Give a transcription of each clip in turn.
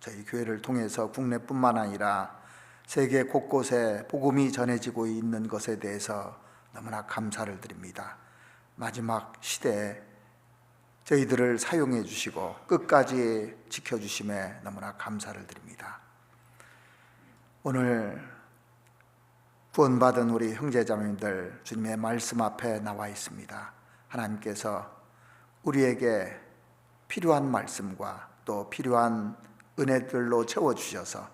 저희 교회를 통해서 국내뿐만 아니라 세계 곳곳에 복음이 전해지고 있는 것에 대해서 너무나 감사를 드립니다. 마지막 시대에 저희들을 사용해 주시고 끝까지 지켜주심에 너무나 감사를 드립니다. 오늘 구원받은 우리 형제자매님들 주님의 말씀 앞에 나와 있습니다. 하나님께서 우리에게 필요한 말씀과 또 필요한 은혜들로 채워주셔서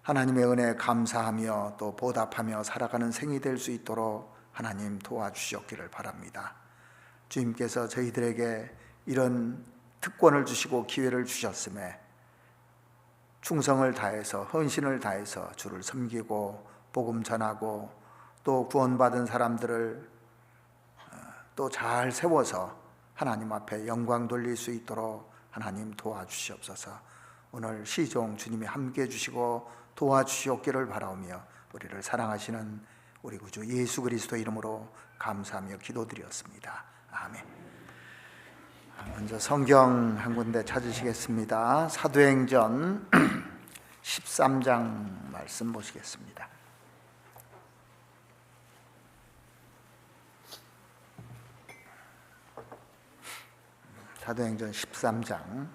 하나님의 은혜에 감사하며 또 보답하며 살아가는 생이 될 수 있도록 하나님 도와주시옵기를 바랍니다. 주님께서 저희들에게 이런 특권을 주시고 기회를 주셨음에 충성을 다해서 헌신을 다해서 주를 섬기고 복음 전하고 또 구원받은 사람들을 또 잘 세워서 하나님 앞에 영광 돌릴 수 있도록 하나님 도와주시옵소서. 오늘 시종 주님이 함께 해주시고 도와주시옵기를 바라오며 우리를 사랑하시는 우리 구주 예수 그리스도 이름으로 감사하며 기도드렸습니다. 아멘. 먼저 성경 한 군데 찾으시겠습니다. 사도행전 13장 말씀 보시겠습니다. 사도행전 13장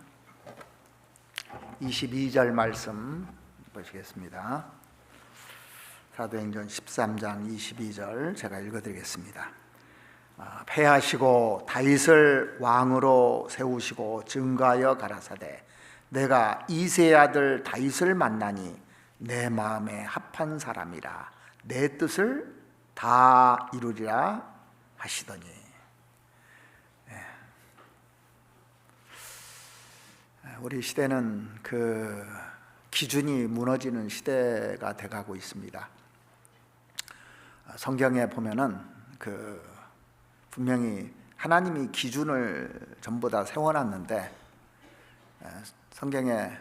22절 말씀 보시겠습니다. 사도행전 13장 22절 제가 읽어드리겠습니다. 패하시고 다윗을 왕으로 세우시고 증거하여 가라사대 내가 이새의 아들 다윗을 만나니 내 마음에 합한 사람이라 내 뜻을 다 이루리라 하시더니. 우리 시대는 그 기준이 무너지는 시대가 돼가고 있습니다. 성경에 보면은 분명히 하나님이 기준을 전부 다 세워놨는데 성경에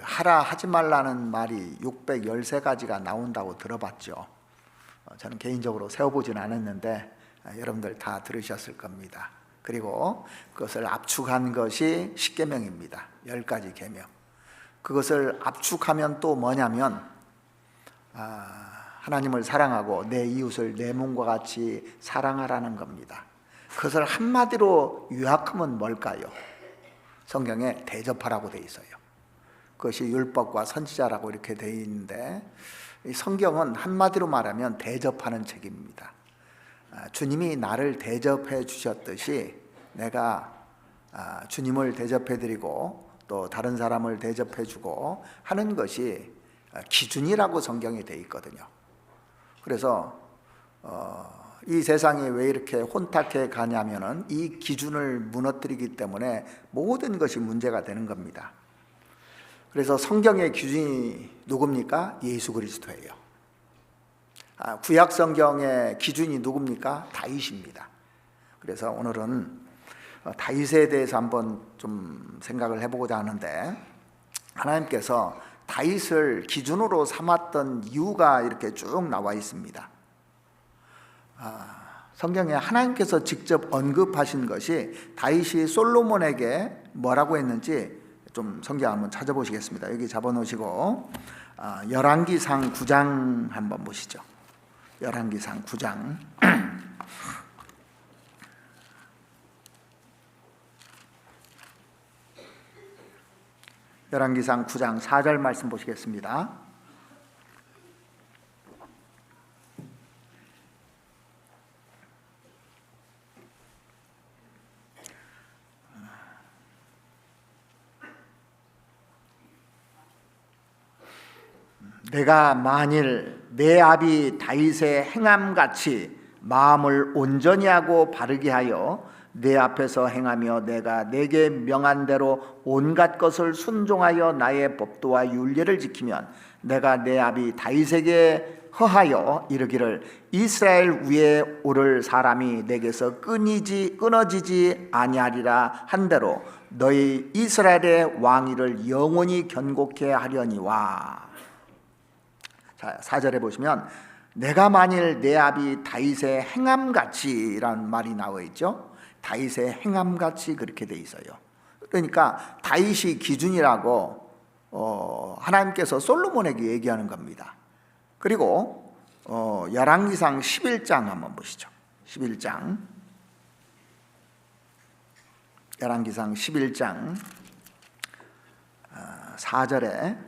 하라 하지 말라는 말이 613가지가 나온다고 들어봤죠. 저는 개인적으로 세워보진 않았는데 여러분들 다 들으셨을 겁니다. 그리고 그것을 압축한 것이 10계명입니다. 10가지 계명. 그것을 압축하면 또 뭐냐면 하나님을 사랑하고 내 이웃을 내 몸과 같이 사랑하라는 겁니다. 그것을 한마디로 요약하면 뭘까요? 성경에 대접하라고 되어 있어요. 그것이 율법과 선지자라고 이렇게 되어 있는데 이 성경은 한마디로 말하면 대접하는 책입니다. 주님이 나를 대접해 주셨듯이 내가 주님을 대접해 드리고 또 다른 사람을 대접해 주고 하는 것이 기준이라고 성경에 되어 있거든요. 그래서 이 세상이 왜 이렇게 혼탁해 가냐면은 이 기준을 무너뜨리기 때문에 모든 것이 문제가 되는 겁니다. 그래서 성경의 기준이 누굽니까? 예수 그리스도예요. 구약 성경의 기준이 누굽니까? 다윗입니다. 그래서 오늘은 다윗에 대해서 한번 좀 생각을 해보고자 하는데 하나님께서 다윗을 기준으로 삼았던 이유가 이렇게 쭉 나와 있습니다. 성경에 하나님께서 직접 언급하신 것이 다윗이 솔로몬에게 뭐라고 했는지 좀 성경 한번 찾아보시겠습니다. 여기 잡아놓으시고 열왕기상 9장 한번 보시죠. 열왕기상 9장 열왕기상 9장 4절 말씀 보시겠습니다. 내가 만일 내 아비 다윗의 행함같이 마음을 온전히 하고 바르게 하여 내 앞에서 행하며 내가 내게 명한 대로 온갖 것을 순종하여 나의 법도와 율례를 지키면 내가 내 아비 다윗에게 허하여 이르기를 이스라엘 위에 오를 사람이 내게서 끊어지지 아니하리라 한대로 너희 이스라엘의 왕위를 영원히 견고케 하려니와. 자, 4절에 보시면 내가 만일 내 아비 다윗의 행함같이라는 말이 나와 있죠. 다윗의 행함같이 그렇게 돼 있어요. 그러니까 다윗이 기준이라고 하나님께서 솔로몬에게 얘기하는 겁니다. 그리고 열왕기상 11장 한번 보시죠. 11장, 열왕기상 11장 4절에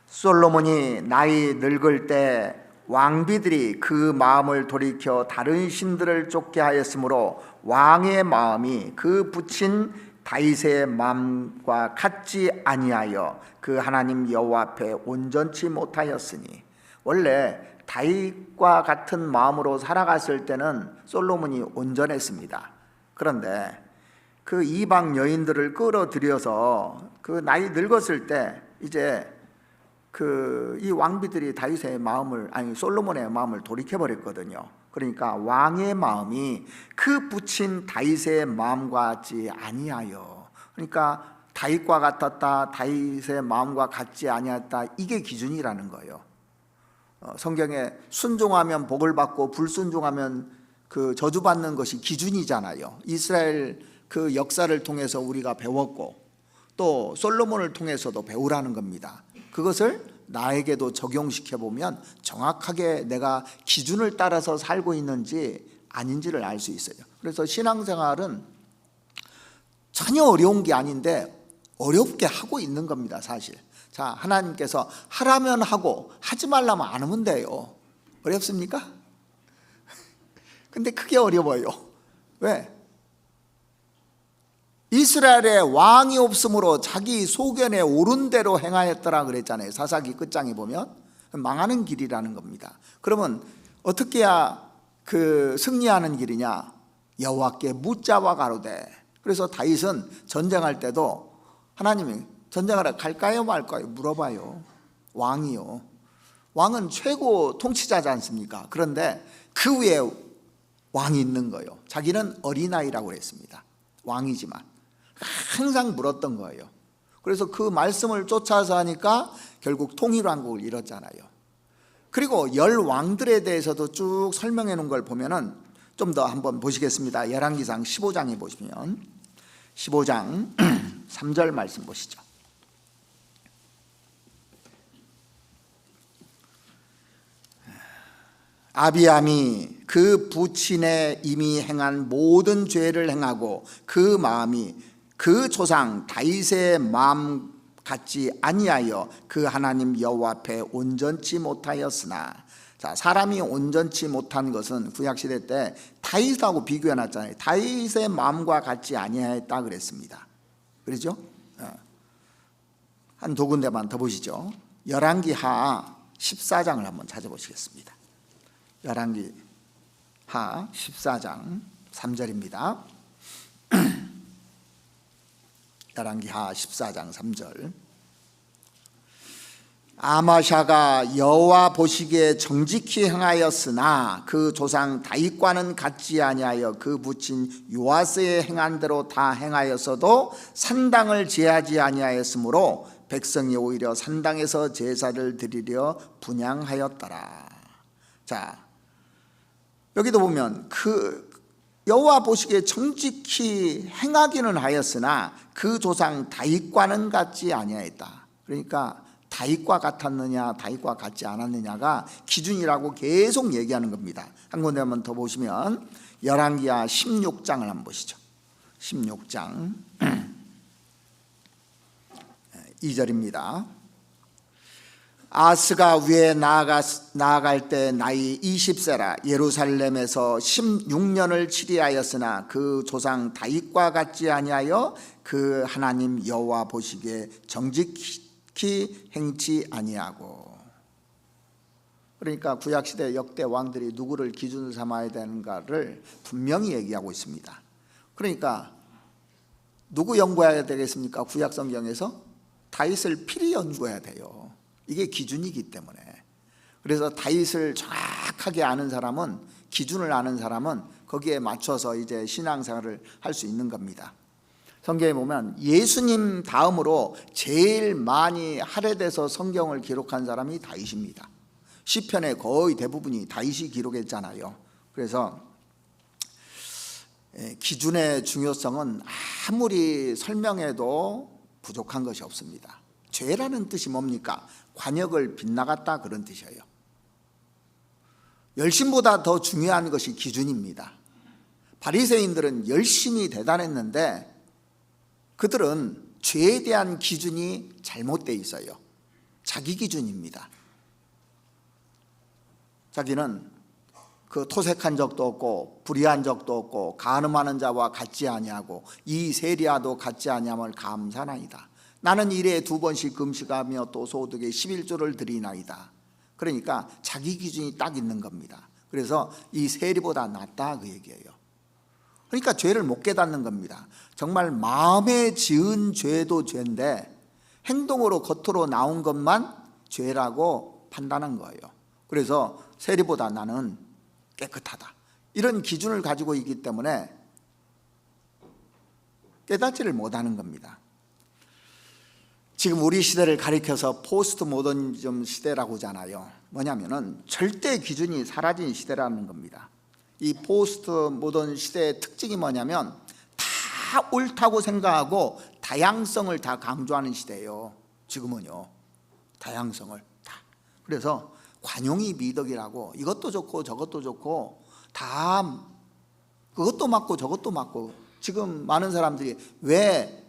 솔로몬이 나이 늙을 때 왕비들이 그 마음을 돌이켜 다른 신들을 쫓게 하였으므로 왕의 마음이 그 붙인 다윗의 마음과 같지 아니하여 그 하나님 여호와 앞에 온전치 못하였으니, 원래 다윗과 같은 마음으로 살아갔을 때는 솔로몬이 온전했습니다. 그런데 그 이방 여인들을 끌어들여서 그 나이 늙었을 때 이제 이 왕비들이 다윗의 마음을, 아니 솔로몬의 마음을 돌이켜 버렸거든요. 그러니까 왕의 마음이 그 붙인 다윗의 마음과 같지 아니하여, 그러니까 다윗과 같았다, 다윗의 마음과 같지 아니했다, 이게 기준이라는 거예요. 성경에 순종하면 복을 받고 불순종하면 그 저주받는 것이 기준이잖아요. 이스라엘 그 역사를 통해서 우리가 배웠고 또 솔로몬을 통해서도 배우라는 겁니다. 그것을 나에게도 적용시켜 보면 정확하게 내가 기준을 따라서 살고 있는지 아닌지를 알 수 있어요. 그래서 신앙생활은 전혀 어려운 게 아닌데 어렵게 하고 있는 겁니다, 사실. 자, 하나님께서 하라면 하고 하지 말라면 안 하면 돼요. 어렵습니까? 근데 크게 어려워요. 왜? 이스라엘에 왕이 없으므로 자기 소견에 옳은 대로 행하였더라 그랬잖아요. 사사기 끝장에 보면 망하는 길이라는 겁니다. 그러면 어떻게 해야 그 승리하는 길이냐? 여호와께 묻자와 가로되. 그래서 다윗은 전쟁할 때도 하나님이 전쟁하러 갈까요 말까요 물어봐요. 왕이요. 왕은 최고 통치자지 않습니까? 그런데 그 위에 왕이 있는 거예요. 자기는 어린아이라고 그랬습니다. 왕이지만 항상 물었던 거예요. 그래서 그 말씀을 쫓아서 하니까 결국 통일왕국을 이뤘잖아요. 그리고 열 왕들에 대해서도 쭉 설명해 놓은 걸 보면은 좀 더 한번 보시겠습니다. 열왕기상 15장에 보시면 15장 3절 말씀 보시죠. 아비암이 그 부친에 이미 행한 모든 죄를 행하고 그 마음이 그 조상 다윗의 마음 같지 아니하여 그 하나님 여호와 앞에 온전치 못하였으나, 자, 사람이 온전치 못한 것은 구약시대 때 다윗하고 비교해 놨잖아요. 다윗의 마음과 같지 아니하였다 그랬습니다. 그렇죠? 한 두 군데만 더 보시죠. 열왕기하 14장을 한번 찾아보시겠습니다. 열왕기하 14장 3절입니다. 열왕기하 14장 3절. 아마샤가 여호와 보시기에 정직히 행하였으나 그 조상 다윗과는 같지 아니하여 그 부친 요아스의 행한 대로 다 행하였어도 산당을 제하지 아니하였으므로 백성이 오히려 산당에서 제사를 드리려 분향하였더라. 자, 여기도 보면 그 여호와 보시기에 정직히 행하기는 하였으나 그 조상 다윗과는 같지 아니하였다. 그러니까 다윗과 같았느냐 다윗과 같지 않았느냐가 기준이라고 계속 얘기하는 겁니다. 한 군데 한번 더 보시면 열왕기하 16장을 한번 보시죠. 16장 2절입니다. 아스가 위에 나아갈 때 나이 20세라 예루살렘에서 16년을 치리하였으나 그 조상 다윗과 같지 아니하여 그 하나님 여호와 보시기에 정직히 행치 아니하고. 그러니까 구약시대 역대 왕들이 누구를 기준으로 삼아야 되는가를 분명히 얘기하고 있습니다. 그러니까 누구 연구해야 되겠습니까? 구약 성경에서 다윗을 필히 연구해야 돼요. 이게 기준이기 때문에. 그래서 다윗을 정확하게 아는 사람은, 기준을 아는 사람은 거기에 맞춰서 이제 신앙생활을 할 수 있는 겁니다. 성경에 보면 예수님 다음으로 제일 많이 할애돼서 성경을 기록한 사람이 다윗입니다. 시편의 거의 대부분이 다윗이 기록했잖아요. 그래서 기준의 중요성은 아무리 설명해도 부족한 것이 없습니다. 죄라는 뜻이 뭡니까? 관역을 빗나갔다 그런 뜻이에요. 열심보다 더 중요한 것이 기준입니다. 바리새인들은 열심히 대단했는데 그들은 죄에 대한 기준이 잘못되어 있어요. 자기 기준입니다. 자기는 그 토색한 적도 없고 불의한 적도 없고 간음하는 자와 같지 아니하고 이 세리와도 같지 아니함을 감사나이다. 나는 일에 2번씩 금식하며 또 소득에 11조를 드리나이다. 그러니까 자기 기준이 딱 있는 겁니다. 그래서 이 세리보다 낫다 그 얘기예요. 그러니까 죄를 못 깨닫는 겁니다. 정말 마음에 지은 죄도 죄인데 행동으로 겉으로 나온 것만 죄라고 판단한 거예요. 그래서 세리보다 나는 깨끗하다 이런 기준을 가지고 있기 때문에 깨닫지를 못하는 겁니다. 지금 우리 시대를 가리켜서 포스트 모더니즘 시대라고 하잖아요. 뭐냐면은 절대 기준이 사라진 시대라는 겁니다. 이 포스트 모던 시대의 특징이 뭐냐면 다 옳다고 생각하고 다양성을 다 강조하는 시대예요. 지금은요. 다양성을 다. 그래서 관용이 미덕이라고 이것도 좋고 저것도 좋고 다 그것도 맞고 저것도 맞고 지금 많은 사람들이 왜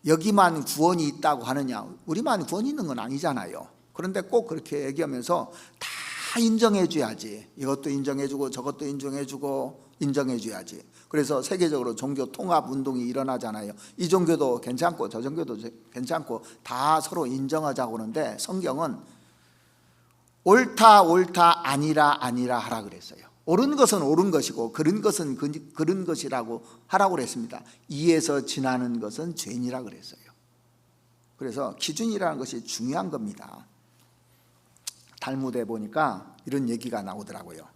여기만 구원이 있다고 하느냐. 우리만 구원이 있는 건 아니잖아요. 그런데 꼭 그렇게 얘기하면서 다 인정해줘야지. 이것도 인정해주고 저것도 인정해줘야지. 그래서 세계적으로 종교 통합 운동이 일어나잖아요. 이 종교도 괜찮고 저 종교도 괜찮고 다 서로 인정하자고 하는데 성경은 옳다 아니라 하라 그랬어요. 옳은 것은 옳은 것이고 그른 것은 그른 것이라고 하라고 그랬습니다. 이에서 지나는 것은 죄인이라 그랬어요. 그래서 기준이라는 것이 중요한 겁니다. 탈무드에 보니까 이런 얘기가 나오더라고요.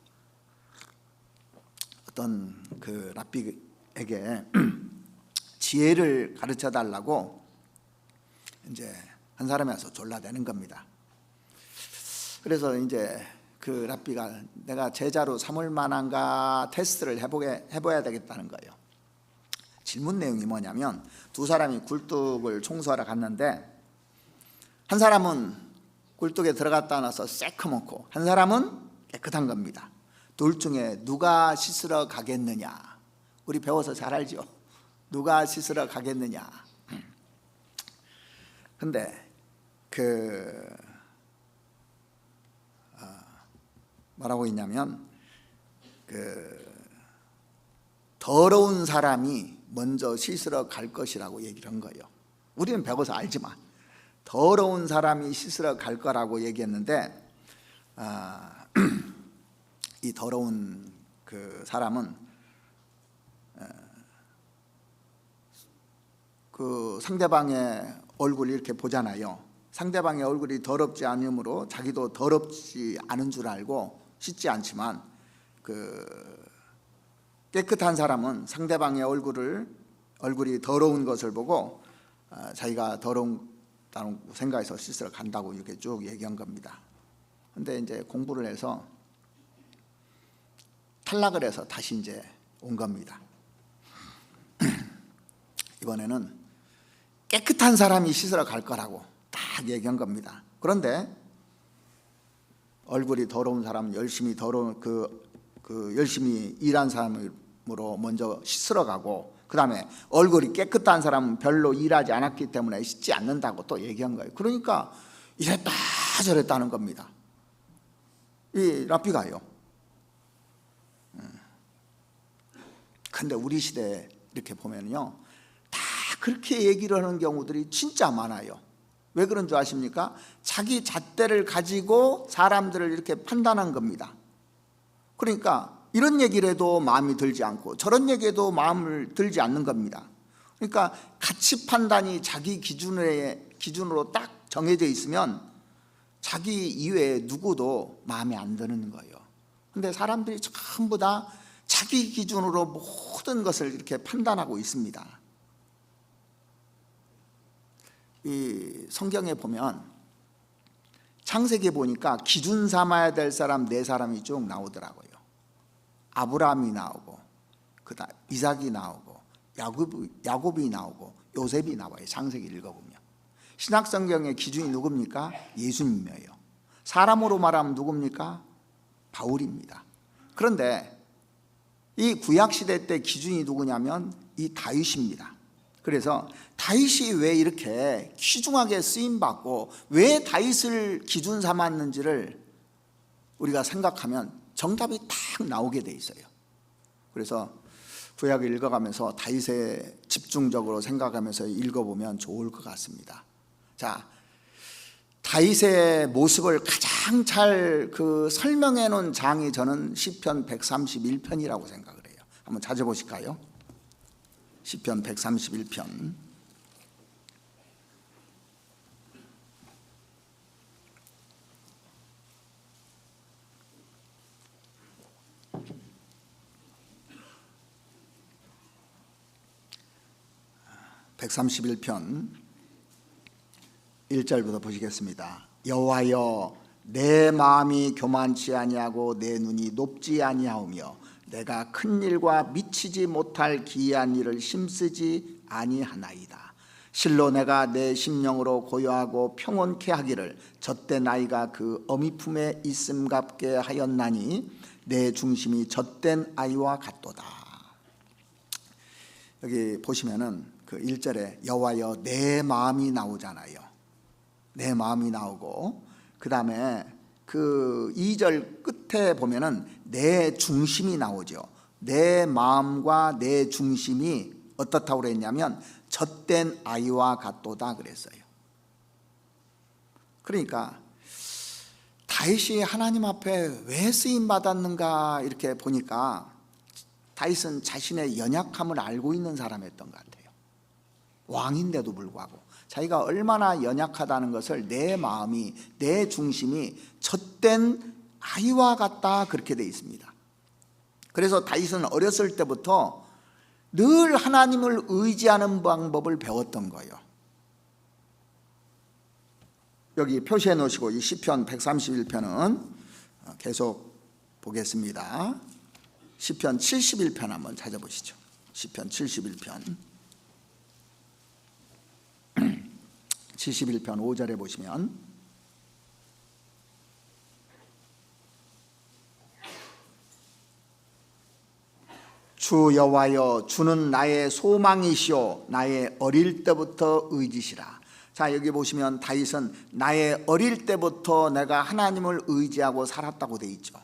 어떤 그 랍비에게 지혜를 가르쳐 달라고 이제 한 사람이 와서 졸라대는 겁니다. 그래서 이제 그 랍비가 내가 제자로 삼을 만한가 테스트를 해봐야 되겠다는 거예요. 질문 내용이 뭐냐면 두 사람이 굴뚝을 청소하러 갔는데 한 사람은 굴뚝에 들어갔다 나서 새카맣고 한 사람은 깨끗한 겁니다. 둘 중에 누가 씻으러 가겠느냐? 우리 배워서 잘 알죠? 누가 씻으러 가겠느냐? 근데 뭐라고 했냐면 더러운 사람이 먼저 씻으러 갈 것이라고 얘기를 한 거예요. 우리는 배워서 알지만 더러운 사람이 씻으러 갈 거라고 얘기했는데 이 더러운 그 사람은 그 상대방의 얼굴을 이렇게 보잖아요. 상대방의 얼굴이 더럽지 않으므로 자기도 더럽지 않은 줄 알고 씻지 않지만 그 깨끗한 사람은 상대방의 얼굴이 더러운 것을 보고 자기가 더러운다고 생각해서 씻으러 간다고 이렇게 쭉 얘기한 겁니다. 근데 이제 공부를 해서 탈락을 해서 다시 이제 온 겁니다. 이번에는 깨끗한 사람이 씻으러 갈 거라고 딱 얘기한 겁니다. 그런데 얼굴이 더러운 사람은 열심히 열심히 일한 사람으로 먼저 씻으러 가고 그 다음에 얼굴이 깨끗한 사람은 별로 일하지 않았기 때문에 씻지 않는다고 또 얘기한 거예요. 그러니까 이랬다 저랬다는 겁니다. 이 랍비가요. 근데 우리 시대에 이렇게 보면요 다 그렇게 얘기를 하는 경우들이 진짜 많아요. 왜 그런 줄 아십니까? 자기 잣대를 가지고 사람들을 이렇게 판단한 겁니다. 그러니까 이런 얘기를 해도 마음이 들지 않고 저런 얘기해도 마음을 들지 않는 겁니다. 그러니까 가치 판단이 자기 기준으로 딱 정해져 있으면 자기 이외에 누구도 마음에 안 드는 거예요. 근데 사람들이 전부 다 자기 기준으로 모든 것을 이렇게 판단하고 있습니다. 이 성경에 보면 창세기에 보니까 기준 삼아야 될 사람 네 사람이 쭉 나오더라고요. 아브라함이 나오고 이삭이 나오고 야곱이 나오고 요셉이 나와요. 창세기 읽어보면. 신약성경의 기준이 누굽니까? 예수님이에요. 사람으로 말하면 누굽니까? 바울입니다. 그런데 이 구약시대 때 기준이 누구냐면 이 다윗입니다. 그래서 다윗이 왜 이렇게 귀중하게 쓰임받고 왜 다윗을 기준 삼았는지를 우리가 생각하면 정답이 딱 나오게 돼 있어요. 그래서 구약을 읽어가면서 다윗에 집중적으로 생각하면서 읽어보면 좋을 것 같습니다. 자, 다윗의 모습을 가장 잘 설명해 놓은 장이 저는 시편 131편이라고 생각을 해요. 한번 찾아보실까요? 시편 131편. (131편) 1절부터 보시겠습니다. 여호와여, 내 마음이 교만치 아니하고 내 눈이 높지 아니하오며 내가 큰 일과 미치지 못할 기이한 일을 힘쓰지 아니하나이다. 실로 내가 내 심령으로 고요하고 평온케 하기를 젖된 아이가 그 어미 품에 있음갑게 하였나니 내 중심이 젖된 아이와 같도다. 여기 보시면은 그 1절에 여호와여 내 마음이 나오잖아요. 내 마음이 나오고 그 다음에 그 2절 끝에 보면은 내 중심이 나오죠. 내 마음과 내 중심이 어떻다고 그랬냐면 젖된 아이와 같도다 그랬어요. 그러니까 다윗이 하나님 앞에 왜 쓰임 받았는가 이렇게 보니까 다윗은 자신의 연약함을 알고 있는 사람이었던 것 같아요. 왕인데도 불구하고 자기가 얼마나 연약하다는 것을 내 마음이, 내 중심이 젖된 아이와 같다 그렇게 되어 있습니다. 그래서 다윗은 어렸을 때부터 늘 하나님을 의지하는 방법을 배웠던 거예요. 여기 표시해 놓으시고 이 시편 131편은 계속 보겠습니다. 시편 71편 한번 찾아보시죠. 시편 71편 71편 5절에 보시면 주 여호와여 주는 나의 소망이시오 나의 어릴 때부터 의지시라. 자, 여기 보시면 다윗은 나의 어릴 때부터 내가 하나님을 의지하고 살았다고 되어 있죠.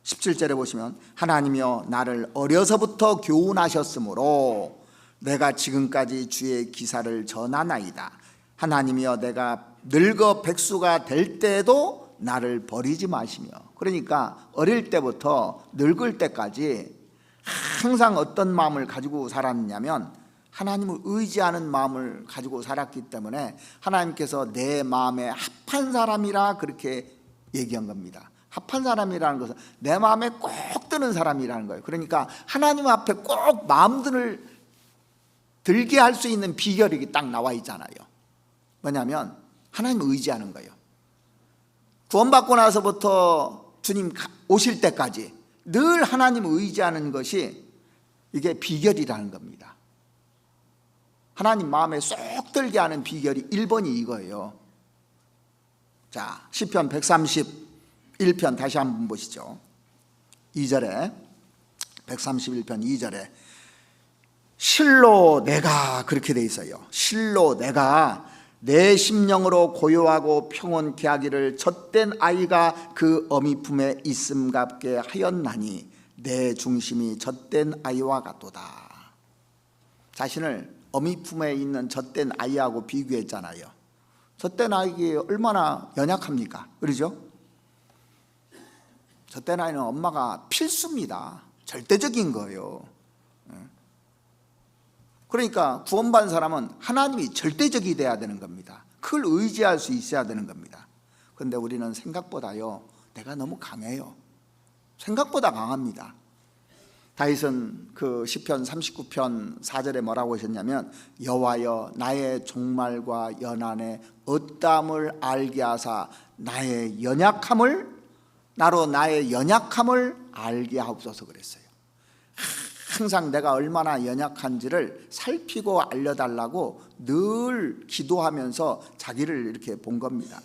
17절에 보시면 하나님이여 나를 어려서부터 교훈하셨으므로 내가 지금까지 주의 기사를 전하나이다. 하나님이여 내가 늙어 백수가 될 때에도 나를 버리지 마시며. 그러니까 어릴 때부터 늙을 때까지 항상 어떤 마음을 가지고 살았냐면 하나님을 의지하는 마음을 가지고 살았기 때문에 하나님께서 내 마음에 합한 사람이라 그렇게 얘기한 겁니다. 합한 사람이라는 것은 내 마음에 꼭 드는 사람이라는 거예요. 그러니까 하나님 앞에 꼭 마음들을 들게 할 수 있는 비결이 딱 나와 있잖아요. 뭐냐면 하나님을 의지하는 거예요. 구원받고 나서부터 주님 오실 때까지 늘 하나님을 의지하는 것이 이게 비결이라는 겁니다. 하나님 마음에 쏙 들게 하는 비결이 1번이 이거예요. 자, 시편 131편 다시 한번 보시죠. 2절에 131편 2절에 실로 내가 그렇게 돼 있어요. 실로 내가 내 심령으로 고요하고 평온케 하기를 젖된 아이가 그 어미 품에 있음갑게 하였나니 내 중심이 젖된 아이와 같도다. 자신을 어미 품에 있는 젖된 아이하고 비교했잖아요. 젖된 아이가 얼마나 연약합니까? 그러죠? 젖된 아이는 엄마가 필수입니다. 절대적인 거예요. 그러니까 구원받은 사람은 하나님이 절대적이 돼야 되는 겁니다. 그걸 의지할 수 있어야 되는 겁니다. 그런데 우리는 생각보다요 내가 너무 강해요. 생각보다 강합니다. 다윗은 그 시편 39편 4절에 뭐라고 하셨냐면 여호와여 나의 종말과 연한의 어떠함을 알게 하사 나의 연약함을 알게 하옵소서 그랬어요. 항상 내가 얼마나 연약한지를 살피고 알려달라고 늘 기도하면서 자기를 이렇게 본 겁니다.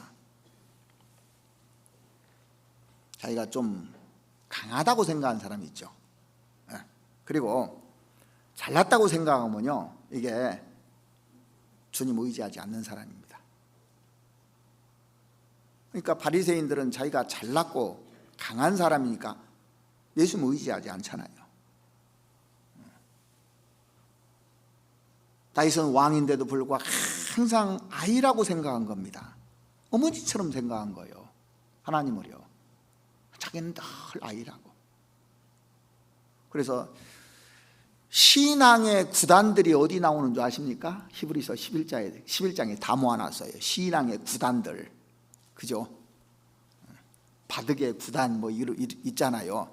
자기가 좀 강하다고 생각하는 사람이 있죠. 그리고 잘났다고 생각하면요, 이게 주님 의지하지 않는 사람입니다. 그러니까 바리새인들은 자기가 잘났고 강한 사람이니까 예수 의지하지 않잖아요. 다윗은 왕인데도 불구하고 항상 아이라고 생각한 겁니다. 어머니처럼 생각한 거예요. 하나님을요. 자기는 늘 아이라고. 그래서 신앙의 구단들이 어디 나오는 줄 아십니까? 히브리서 11장에 다 모아놨어요. 신앙의 구단들, 그죠? 바둑의 구단 뭐 있잖아요.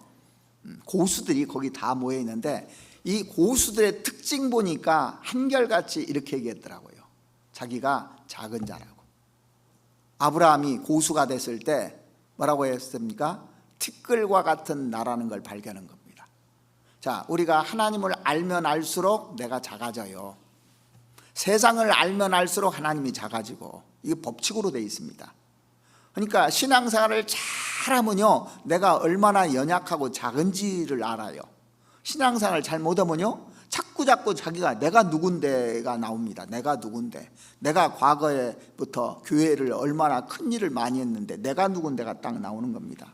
고수들이 거기 다 모여 있는데 이 고수들의 특징 보니까 한결같이 이렇게 얘기했더라고요. 자기가 작은 자라고. 아브라함이 고수가 됐을 때 뭐라고 했습니까? 티끌과 같은 나라는 걸 발견한 겁니다. 자, 우리가 하나님을 알면 알수록 내가 작아져요. 세상을 알면 알수록 하나님이 작아지고, 이게 법칙으로 되어 있습니다. 그러니까 신앙생활을 잘하면요, 내가 얼마나 연약하고 작은지를 알아요. 신앙생활을 잘 못하면요, 자꾸 자기가 내가 누군데가 나옵니다. 내가 누군데, 내가 과거에부터 교회를 얼마나 큰 일을 많이 했는데 내가 누군데가 딱 나오는 겁니다.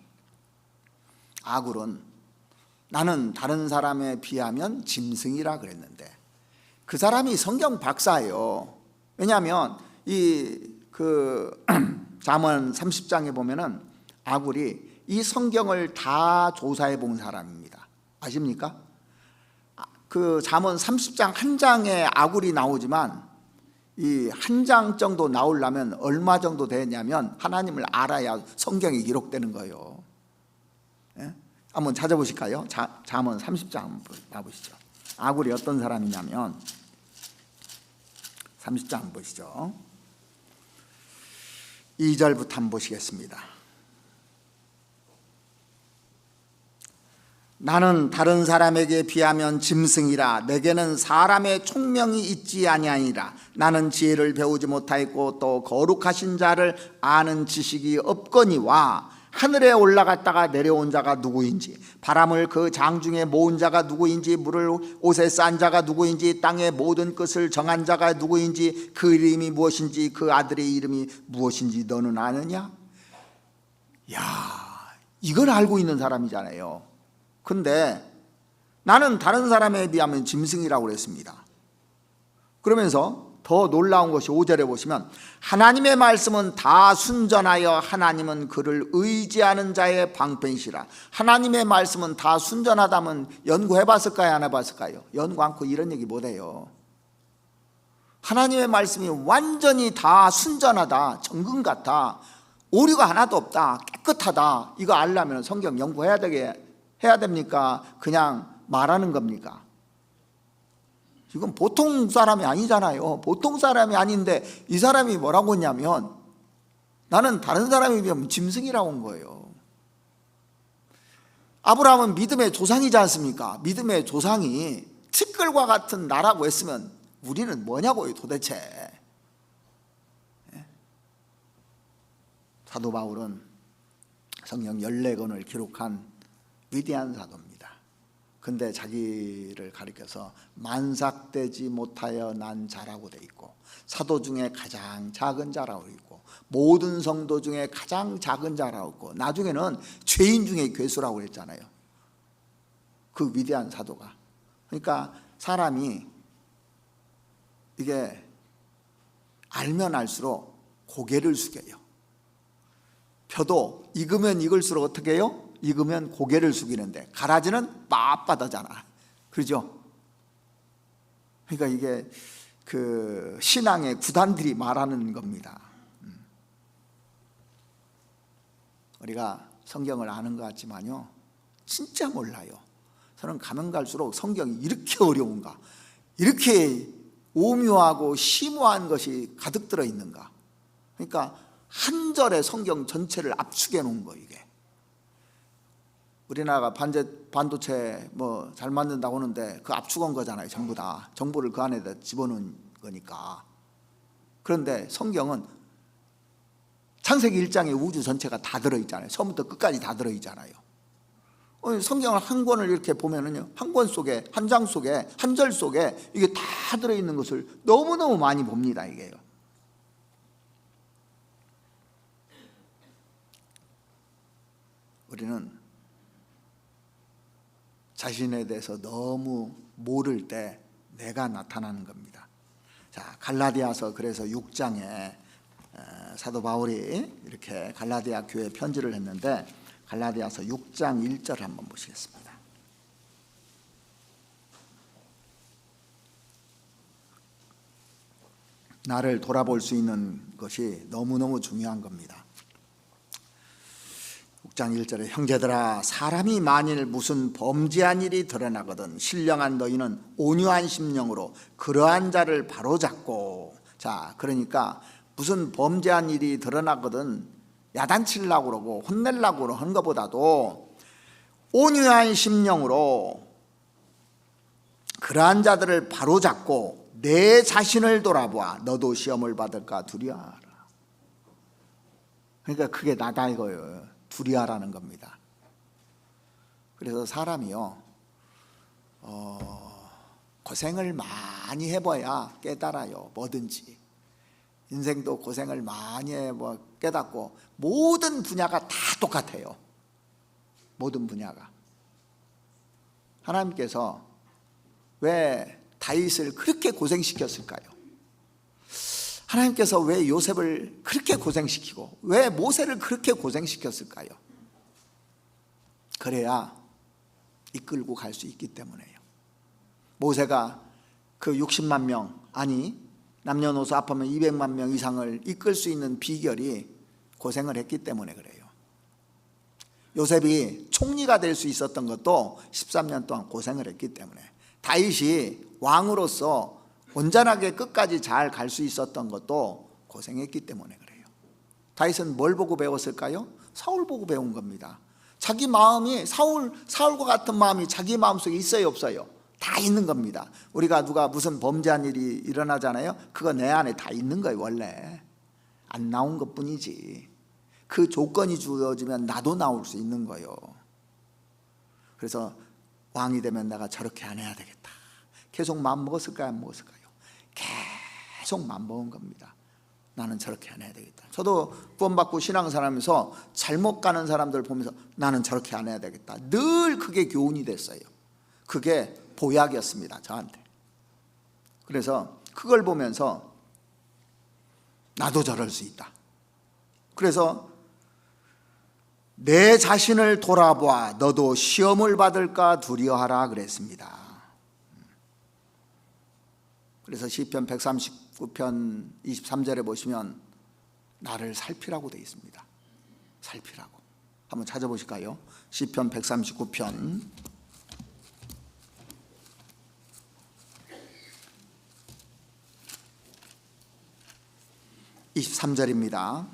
아굴은 나는 다른 사람에 비하면 짐승이라 그랬는데 그 사람이 성경 박사예요. 왜냐하면 잠언 30장에 보면은 아굴이 이 성경을 다 조사해 본 사람입니다. 아십니까? 그 잠언 30장 한 장에 아굴이 나오지만 이 한 장 정도 나오려면 얼마 정도 되냐면 하나님을 알아야 성경이 기록되는 거예요. 예? 한번 찾아보실까요? 잠언 30장 한번 봐보시죠. 아굴이 어떤 사람이냐면 30장 한번 보시죠. 2절부터 한번 보시겠습니다. 나는 다른 사람에게 비하면 짐승이라. 내게는 사람의 총명이 있지 아니하니라. 나는 지혜를 배우지 못하였고 또 거룩하신 자를 아는 지식이 없거니와 하늘에 올라갔다가 내려온 자가 누구인지, 바람을 그 장중에 모은 자가 누구인지, 물을 옷에 싼 자가 누구인지, 땅의 모든 것을 정한 자가 누구인지, 그 이름이 무엇인지, 그 아들의 이름이 무엇인지 너는 아느냐? 야, 이걸 알고 있는 사람이잖아요. 근데 나는 다른 사람에 비하면 짐승이라고 그랬습니다. 그러면서 더 놀라운 것이 5절에 보시면 하나님의 말씀은 다 순전하여 하나님은 그를 의지하는 자의 방편이시라. 하나님의 말씀은 다 순전하다면 연구해 봤을까요? 안 해봤을까요? 연구 않고 이런 얘기 못해요. 하나님의 말씀이 완전히 다 순전하다, 정금 같다, 오류가 하나도 없다, 깨끗하다, 이거 알려면 성경 연구해야 해야 됩니까? 그냥 말하는 겁니까? 이건 보통 사람이 아니잖아요. 보통 사람이 아닌데 이 사람이 뭐라고 했냐면 나는 다른 사람에 비하면 짐승이라고 한 거예요. 아브라함은 믿음의 조상이지 않습니까? 믿음의 조상이 티끌과 같은 나라고 했으면 우리는 뭐냐고요 도대체. 사도 바울은 성경 14권을 기록한 위대한 사도입니다. 근데 자기를 가리켜서 만삭되지 못하여 난 자라고 돼 있고, 사도 중에 가장 작은 자라고 있고, 모든 성도 중에 가장 작은 자라고 있고, 나중에는 죄인 중에 괴수라고 했잖아요. 그 위대한 사도가. 그러니까 사람이 이게 알면 알수록 고개를 숙여요. 표도 익으면 익을수록 어떻게 해요? 익으면 고개를 숙이는데 가라지는 빳빳하잖아. 그렇죠? 그러니까 이게 그 신앙의 구단들이 말하는 겁니다. 우리가 성경을 아는 것 같지만요, 진짜 몰라요. 저는 가면 갈수록 성경이 이렇게 어려운가, 이렇게 오묘하고 심오한 것이 가득 들어 있는가. 그러니까 한 절의 성경 전체를 압축해 놓은 거. 이게 우리나라가 반도체 뭐 잘 만든다고 하는데 그 압축한 거잖아요. 전부 다 정보를 그 안에다 집어넣은 거니까. 그런데 성경은 창세기 1장에 우주 전체가 다 들어있잖아요. 처음부터 끝까지 다 들어있잖아요. 성경을 한 권을 이렇게 보면은요, 한 권 속에, 한 장 속에, 한 절 속에 이게 다 들어있는 것을 너무너무 많이 봅니다. 이게요. 우리는 자신에 대해서 너무 모를 때 내가 나타나는 겁니다. 자, 갈라디아서 그래서 6장에 사도 바울이 이렇게 갈라디아 교회에 편지를 했는데, 갈라디아서 6장 1절 한번 보시겠습니다. 나를 돌아볼 수 있는 것이 너무너무 중요한 겁니다. 6장 1절에 형제들아, 사람이 만일 무슨 범죄한 일이 드러나거든 신령한 너희는 온유한 심령으로 그러한 자를 바로잡고. 자, 그러니까 무슨 범죄한 일이 드러나거든 야단치려고 그러고 혼내려고 하는 것보다도 온유한 심령으로 그러한 자들을 바로잡고 내 자신을 돌아보아 너도 시험을 받을까 두려워하라. 그러니까 그게 나다 이거예요. 두려워하라는 겁니다. 그래서 사람이요, 고생을 많이 해봐야 깨달아요. 뭐든지 인생도 고생을 많이 해봐 깨닫고, 모든 분야가 다 똑같아요. 모든 분야가. 하나님께서 왜 다윗을 그렇게 고생시켰을까요? 하나님께서 왜 요셉을 그렇게 고생시키고 왜 모세를 그렇게 고생시켰을까요? 그래야 이끌고 갈 수 있기 때문에요. 모세가 그 60만 명, 아니 남녀노소 합하면 200만 명 이상을 이끌 수 있는 비결이 고생을 했기 때문에 그래요. 요셉이 총리가 될 수 있었던 것도 13년 동안 고생을 했기 때문에, 다윗이 왕으로서 온전하게 끝까지 잘 갈 수 있었던 것도 고생했기 때문에 그래요. 다윗은 뭘 보고 배웠을까요? 사울 보고 배운 겁니다. 자기 마음이 사울과 같은 마음이 자기 마음속에 있어요, 없어요? 다 있는 겁니다. 우리가 누가 무슨 범죄한 일이 일어나잖아요. 그거 내 안에 다 있는 거예요. 원래 안 나온 것뿐이지. 그 조건이 주어지면 나도 나올 수 있는 거예요. 그래서 왕이 되면 내가 저렇게 안 해야 되겠다. 계속 마음 먹었을까요? 안 먹었을까요? 계속 마음 먹은 겁니다. 나는 저렇게 안 해야 되겠다. 저도 구원받고 신앙생활하면서 잘못 가는 사람들 보면서 나는 저렇게 안 해야 되겠다. 늘 그게 교훈이 됐어요. 그게 보약이었습니다, 저한테. 그래서 그걸 보면서 나도 저럴 수 있다. 그래서 내 자신을 돌아보아 너도 시험을 받을까 두려워하라 그랬습니다. 그래서 시편 139편 23절에 보시면 나를 살피라고 되어 있습니다. 살피라고. 한번 찾아보실까요? 시편 139편 23절입니다.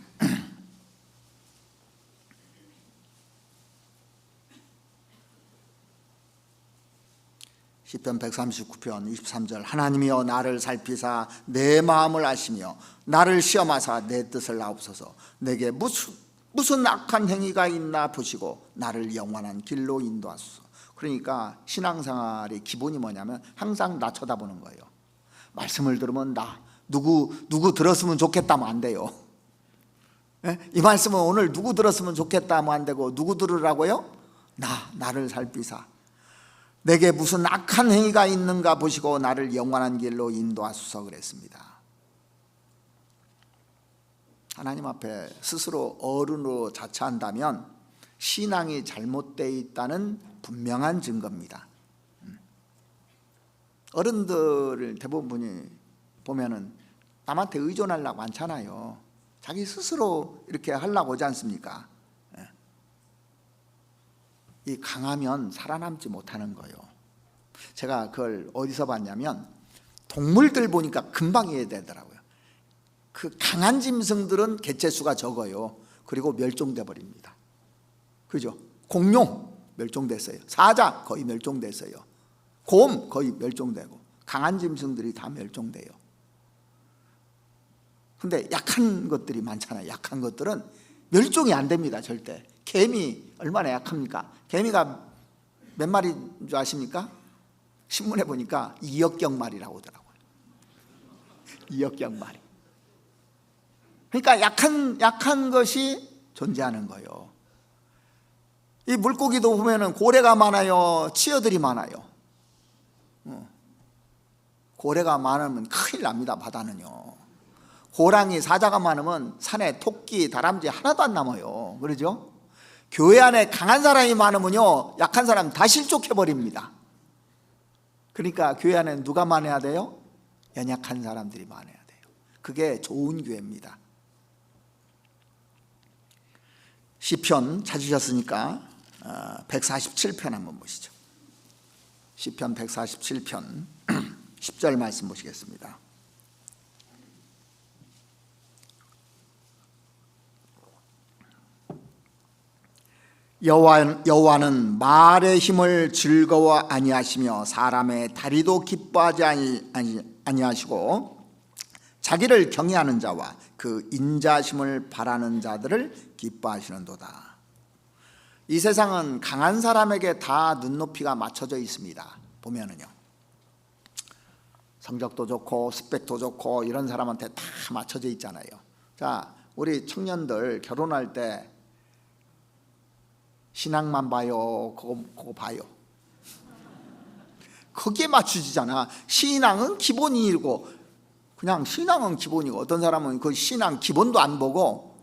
시편 139편 23절 하나님이여 나를 살피사 내 마음을 아시며 나를 시험하사 내 뜻을 아옵소서. 내게 무슨 악한 행위가 있나 보시고 나를 영원한 길로 인도하소서. 그러니까 신앙생활의 기본이 뭐냐면 항상 나 쳐다보는 거예요. 말씀을 들으면 나 누구 들었으면 좋겠다 하면 안 돼요. 이 말씀은 오늘 누구 들었으면 좋겠다 하면 안 되고, 누구 들으라고요? 나를 살피사 내게 무슨 악한 행위가 있는가 보시고 나를 영원한 길로 인도하소서 그랬습니다. 하나님 앞에 스스로 어른으로 자처한다면 신앙이 잘못되어 있다는 분명한 증거입니다. 어른들을 대부분이 보면은 남한테 의존하려고 않잖아요. 자기 스스로 이렇게 하려고 하지 않습니까? 이 강하면 살아남지 못하는 거예요. 제가 그걸 어디서 봤냐면 동물들 보니까 금방 이해되더라고요. 그 강한 짐승들은 개체수가 적어요. 그리고 멸종돼 버립니다. 그죠? 공룡 멸종됐어요. 사자 거의 멸종됐어요. 곰 거의 멸종되고 강한 짐승들이 다 멸종돼요. 근데 약한 것들이 많잖아요. 약한 것들은 멸종이 안 됩니다. 절대. 개미 얼마나 약합니까? 개미가 몇 마리인 줄 아십니까? 신문에 보니까 2억경 마리라고 하더라고요. 2억경 마리. 그러니까 약한 것이 존재하는 거예요. 이 물고기도 보면은 고래가 많아요, 치어들이 많아요. 고래가 많으면 큰일 납니다. 바다는요. 호랑이, 사자가 많으면 산에 토끼, 다람쥐 하나도 안 남아요. 그러죠? 교회 안에 강한 사람이 많으면요, 약한 사람 다 실족해 버립니다. 그러니까 교회 안에 누가 많아야 돼요? 연약한 사람들이 많아야 돼요. 그게 좋은 교회입니다. 시편 찾으셨으니까 147편 한번 보시죠. 시편 147편 10절 말씀 보시겠습니다. 여호와는 말의 힘을 즐거워 아니하시며 사람의 다리도 기뻐하지 아니하시고 자기를 경외하는 자와 그 인자심을 바라는 자들을 기뻐하시는도다. 이 세상은 강한 사람에게 다 눈높이가 맞춰져 있습니다. 보면은요, 성적도 좋고 스펙도 좋고 이런 사람한테 다 맞춰져 있잖아요. 자, 우리 청년들 결혼할 때 신앙만 봐요? 그거 봐요? 거기에 맞추지잖아. 신앙은 기본이고, 그냥 신앙은 기본이고, 어떤 사람은 그 신앙 기본도 안 보고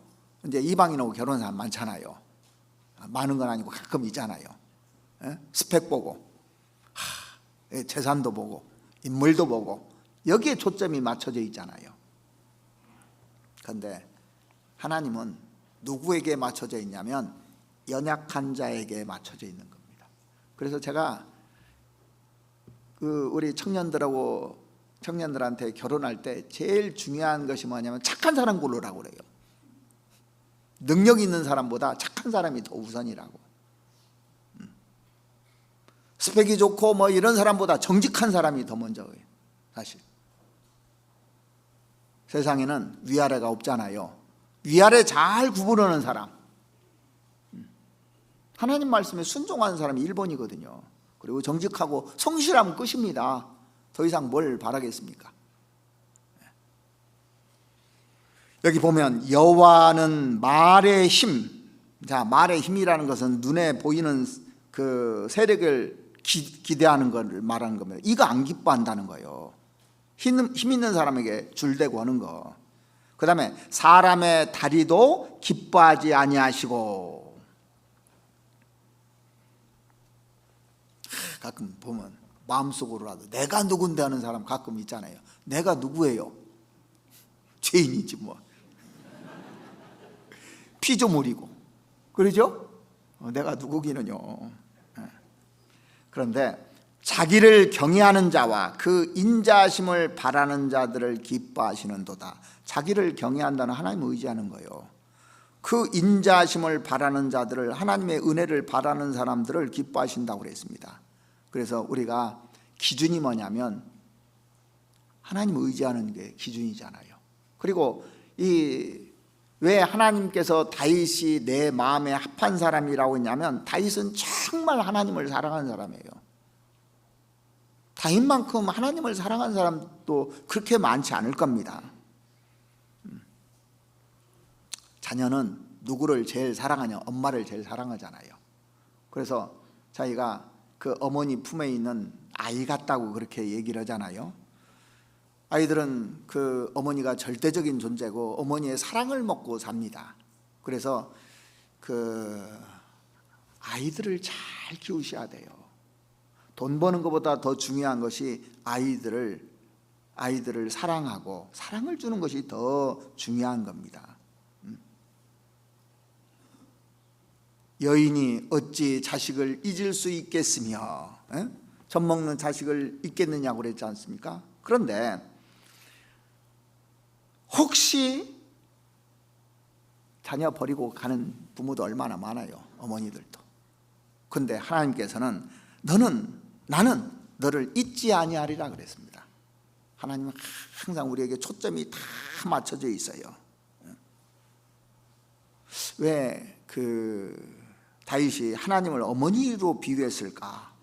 이제 이방인하고 결혼한 사람 많잖아요. 많은 건 아니고 가끔 있잖아요. 스펙 보고, 재산도 보고, 인물도 보고, 여기에 초점이 맞춰져 있잖아요. 그런데 하나님은 누구에게 맞춰져 있냐면 연약한 자에게 맞춰져 있는 겁니다. 그래서 제가 우리 청년들한테 결혼할 때 제일 중요한 것이 뭐냐면 착한 사람 고르라고 그래요. 능력 있는 사람보다 착한 사람이 더 우선이라고. 스펙이 좋고 뭐 이런 사람보다 정직한 사람이 더 먼저예요. 사실 세상에는 위아래가 없잖아요. 위아래 잘 구분하는 사람, 하나님 말씀에 순종하는 사람이 1번이거든요. 그리고 정직하고 성실하면 끝입니다. 더 이상 뭘 바라겠습니까? 여기 보면 여호와는 말의 힘. 자, 말의 힘이라는 것은 눈에 보이는 그 세력을 기대하는 것을 말하는 겁니다. 이거 안 기뻐한다는 거예요. 힘 있는 사람에게 줄대고 하는 거. 그 다음에 사람의 다리도 기뻐하지 아니하시고. 가끔 보면 마음속으로라도 내가 누군데 하는 사람 가끔 있잖아요. 내가 누구예요? 죄인이지 뭐. 피조물이고. 그러죠? 내가 누구기는요. 그런데 자기를 경외하는 자와 그 인자심을 바라는 자들을 기뻐하시는도다. 자기를 경외한다는 하나님을 의지하는 거예요. 그 인자심을 바라는 자들을, 하나님의 은혜를 바라는 사람들을 기뻐하신다고 그랬습니다. 그래서 우리가 기준이 뭐냐면 하나님을 의지하는 게 기준이잖아요. 그리고 왜 하나님께서 다윗이 내 마음에 합한 사람이라고 했냐면 다윗은 정말 하나님을 사랑하는 사람이에요. 다윗만큼 하나님을 사랑하는 사람도 그렇게 많지 않을 겁니다. 자녀는 누구를 제일 사랑하냐? 엄마를 제일 사랑하잖아요. 그래서 자기가 그 어머니 품에 있는 아이 같다고 그렇게 얘기를 하잖아요. 아이들은 그 어머니가 절대적인 존재고 어머니의 사랑을 먹고 삽니다. 그래서 그 아이들을 잘 키우셔야 돼요. 돈 버는 것보다 더 중요한 것이 아이들을 사랑하고 사랑을 주는 것이 더 중요한 겁니다. 여인이 어찌 자식을 잊을 수 있겠으며, 젖 먹는 자식을 잊겠느냐고 그랬지 않습니까? 그런데 혹시 자녀 버리고 가는 부모도 얼마나 많아요. 어머니들도. 근데 하나님께서는 나는 너를 잊지 아니하리라 그랬습니다. 하나님은 항상 우리에게 초점이 다 맞춰져 있어요. 왜 다윗이 하나님을 어머니로 비유했을까?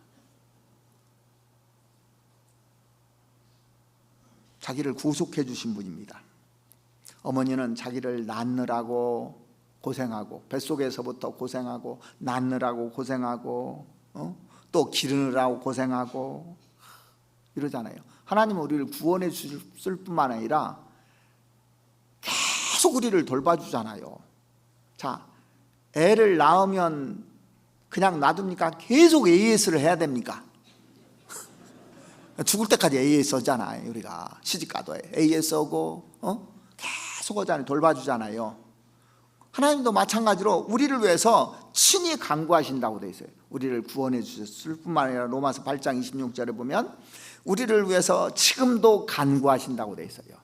자기를 구속해 주신 분입니다. 어머니는 자기를 낳느라고 고생하고, 뱃속에서부터 고생하고, 낳느라고 고생하고, 또 기르느라고 고생하고 이러잖아요. 하나님은 우리를 구원해 주실 뿐만 아니라 계속 우리를 돌봐주잖아요. 자, 애를 낳으면 그냥 놔둡니까? 계속 AS를 해야 됩니까? 죽을 때까지 AS 하잖아요. 우리가 시집가도 AS 하고 계속 하잖아요. 돌봐주잖아요. 하나님도 마찬가지로 우리를 위해서 친히 간구하신다고 되어 있어요. 우리를 구원해 주셨을 뿐만 아니라 로마서 8장 26절에 보면 우리를 위해서 지금도 간구하신다고 되어 있어요.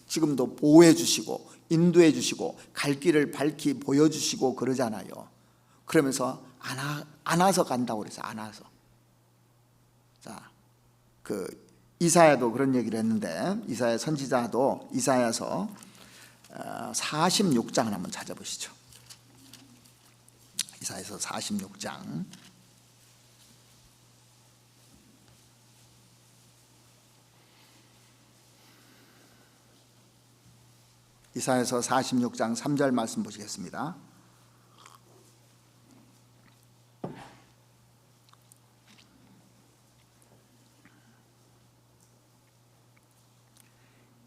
지금도 보호해 주시고 인도해 주시고 갈 길을 밝히 보여주시고 그러잖아요. 그러면서 안아서 간다고 그래서 안아서. 자, 이사야도 그런 얘기를 했는데, 이사야 선지자도 이사야서 46장을 한번 찾아보시죠. 이사야서 46장. 이사야서 46장 3절 말씀 보시겠습니다.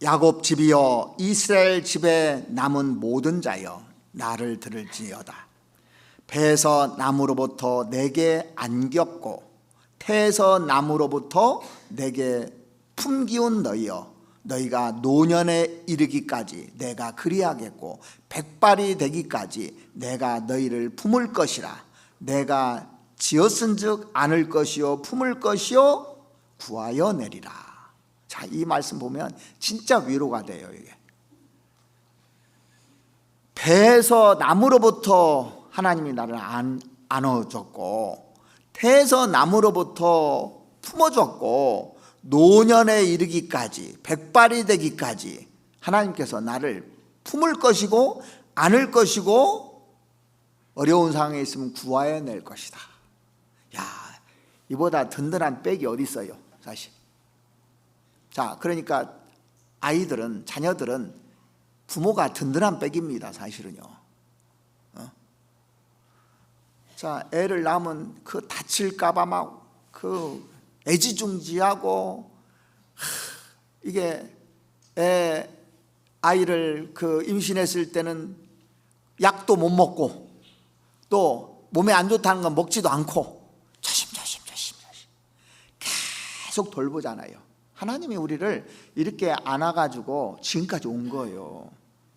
야곱 집이여, 이스라엘 집에 남은 모든 자여, 나를 들을지어다. 배에서 나무로부터 내게 안겼고 태에서 나무로부터 내게 품기운 너희여, 너희가 노년에 이르기까지 내가 그리하겠고 백발이 되기까지 내가 너희를 품을 것이라. 내가 지었은즉 안을 것이요 품을 것이요 구하여 내리라. 자, 이 말씀 보면 진짜 위로가 돼요. 이게 배에서 나무로부터 하나님이 나를 안아줬고 태에서 나무로부터 품어줬고 노년에 이르기까지 백발이 되기까지 하나님께서 나를 품을 것이고 안을 것이고 어려운 상황에 있으면 구하여 낼 것이다. 야, 이보다 든든한 백이 어디 있어요, 사실. 자, 그러니까 아이들은, 자녀들은 부모가 든든한 백입니다, 사실은요. 자, 애를 낳으면 다칠까봐 막 애지중지하고, 이게 아이를 임신했을 때는 약도 못 먹고 또 몸에 안 좋다는 건 먹지도 않고 조심조심 계속 돌보잖아요. 하나님이 우리를 이렇게 안아가지고 지금까지 온 거예요.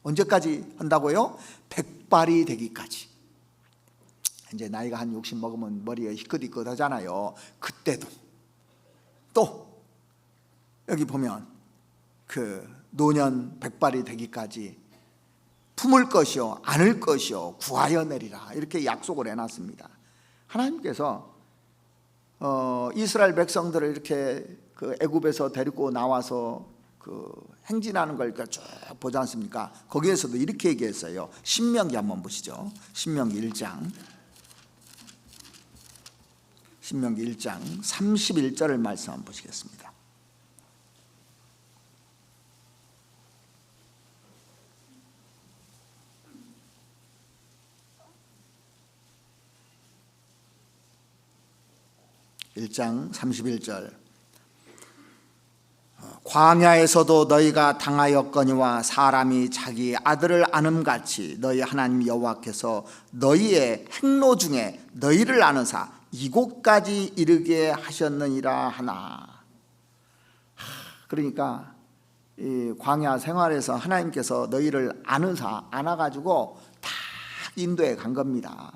언제까지 한다고요? 백발이 되기까지. 이제 나이가 한 60 먹으면 머리가 희끗희끗 하잖아요. 그때도 또 여기 보면 노년 백발이 되기까지 품을 것이요 안을 것이요 구하여 내리라, 이렇게 약속을 해놨습니다. 하나님께서 이스라엘 백성들을 이렇게 애굽에서 데리고 나와서 행진하는 걸 쭉 보지 않습니까? 거기에서도 이렇게 얘기했어요. 신명기 한번 보시죠. 신명기 1장 31절을 말씀 한번 보시겠습니다. (1장 31절) 광야에서도 너희가 당하였거니와 사람이 자기 아들을 안음같이 너희 하나님 여호와께서 너희의 행로 중에 너희를 안으사 이곳까지 이르게 하셨느니라 하나. 그러니까 이 광야 생활에서 하나님께서 너희를 안아가지고 다 인도해 간 겁니다.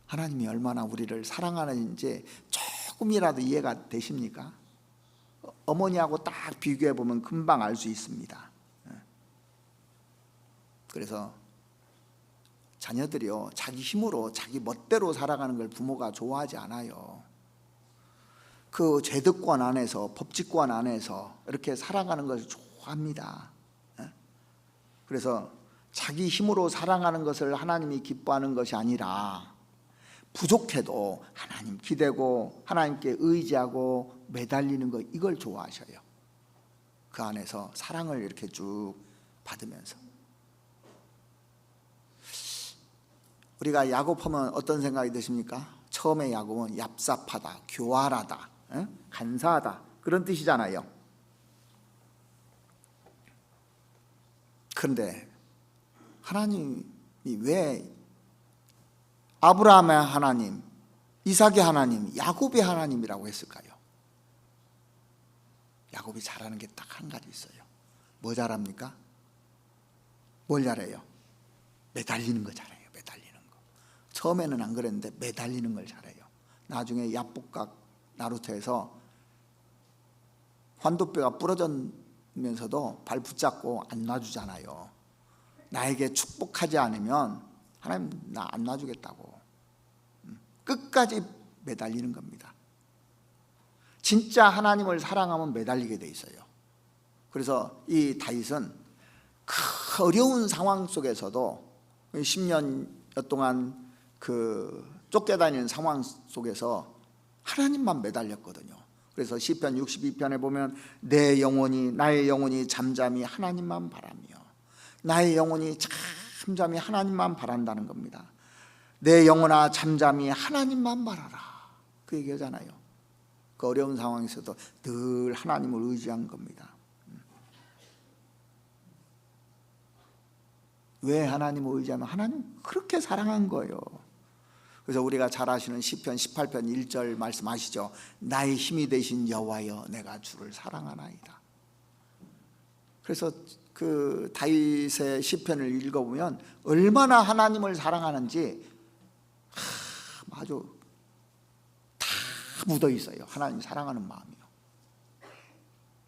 하나님이 얼마나 우리를 사랑하는지 조금이라도 이해가 되십니까? 어머니하고 딱 비교해 보면 금방 알 수 있습니다. 그래서 자녀들이요, 자기 힘으로 자기 멋대로 살아가는 걸 부모가 좋아하지 않아요. 그 제도권 안에서, 법칙권 안에서 이렇게 살아가는 것을 좋아합니다. 그래서 자기 힘으로 살아가는 것을 하나님이 기뻐하는 것이 아니라 부족해도 하나님 기대고 하나님께 의지하고 매달리는 것, 이걸 좋아하셔요. 그 안에서 사랑을 이렇게 쭉 받으면서. 우리가 야곱하면 어떤 생각이 드십니까? 처음에 야곱은 얍삽하다, 교활하다, 간사하다, 그런 뜻이잖아요. 그런데 하나님이 왜 아브라함의 하나님, 이삭의 하나님, 야곱의 하나님이라고 했을까요? 야곱이 잘하는 게 딱 한 가지 있어요. 뭐 잘합니까? 뭘 잘해요? 매달리는 거 잘해요. 매달리는 거. 처음에는 안 그랬는데 매달리는 걸 잘해요. 나중에 야복각 나루토에서 환도뼈가 부러졌면서도 발 붙잡고 안 놔주잖아요. 나에게 축복하지 않으면 하나님 나 안 놔주겠다고. 끝까지 매달리는 겁니다. 진짜 하나님을 사랑하면 매달리게 돼 있어요. 그래서 이 다윗은 그 어려운 상황 속에서도 10년 동안 그 쫓겨다니는 상황 속에서 하나님만 매달렸거든요. 그래서 시편 62편에 보면 내 영혼이, 나의 영혼이 잠잠히 하나님만 바라며, 나의 영혼이 잠잠히 하나님만 바란다는 겁니다. 내 영혼아 잠잠히 하나님만 바라라, 그 얘기하잖아요. 그 어려운 상황에서도 늘 하나님을 의지한 겁니다. 왜 하나님을 의지하면 하나님 그렇게 사랑한 거예요. 그래서 우리가 잘 아시는 시편 18편 1절 말씀 아시죠? 나의 힘이 되신 여호와여 내가 주를 사랑하나이다. 그래서 그 다윗의 시편을 읽어보면 얼마나 하나님을 사랑하는지 아주 다 묻어 있어요. 하나님 사랑하는 마음이요.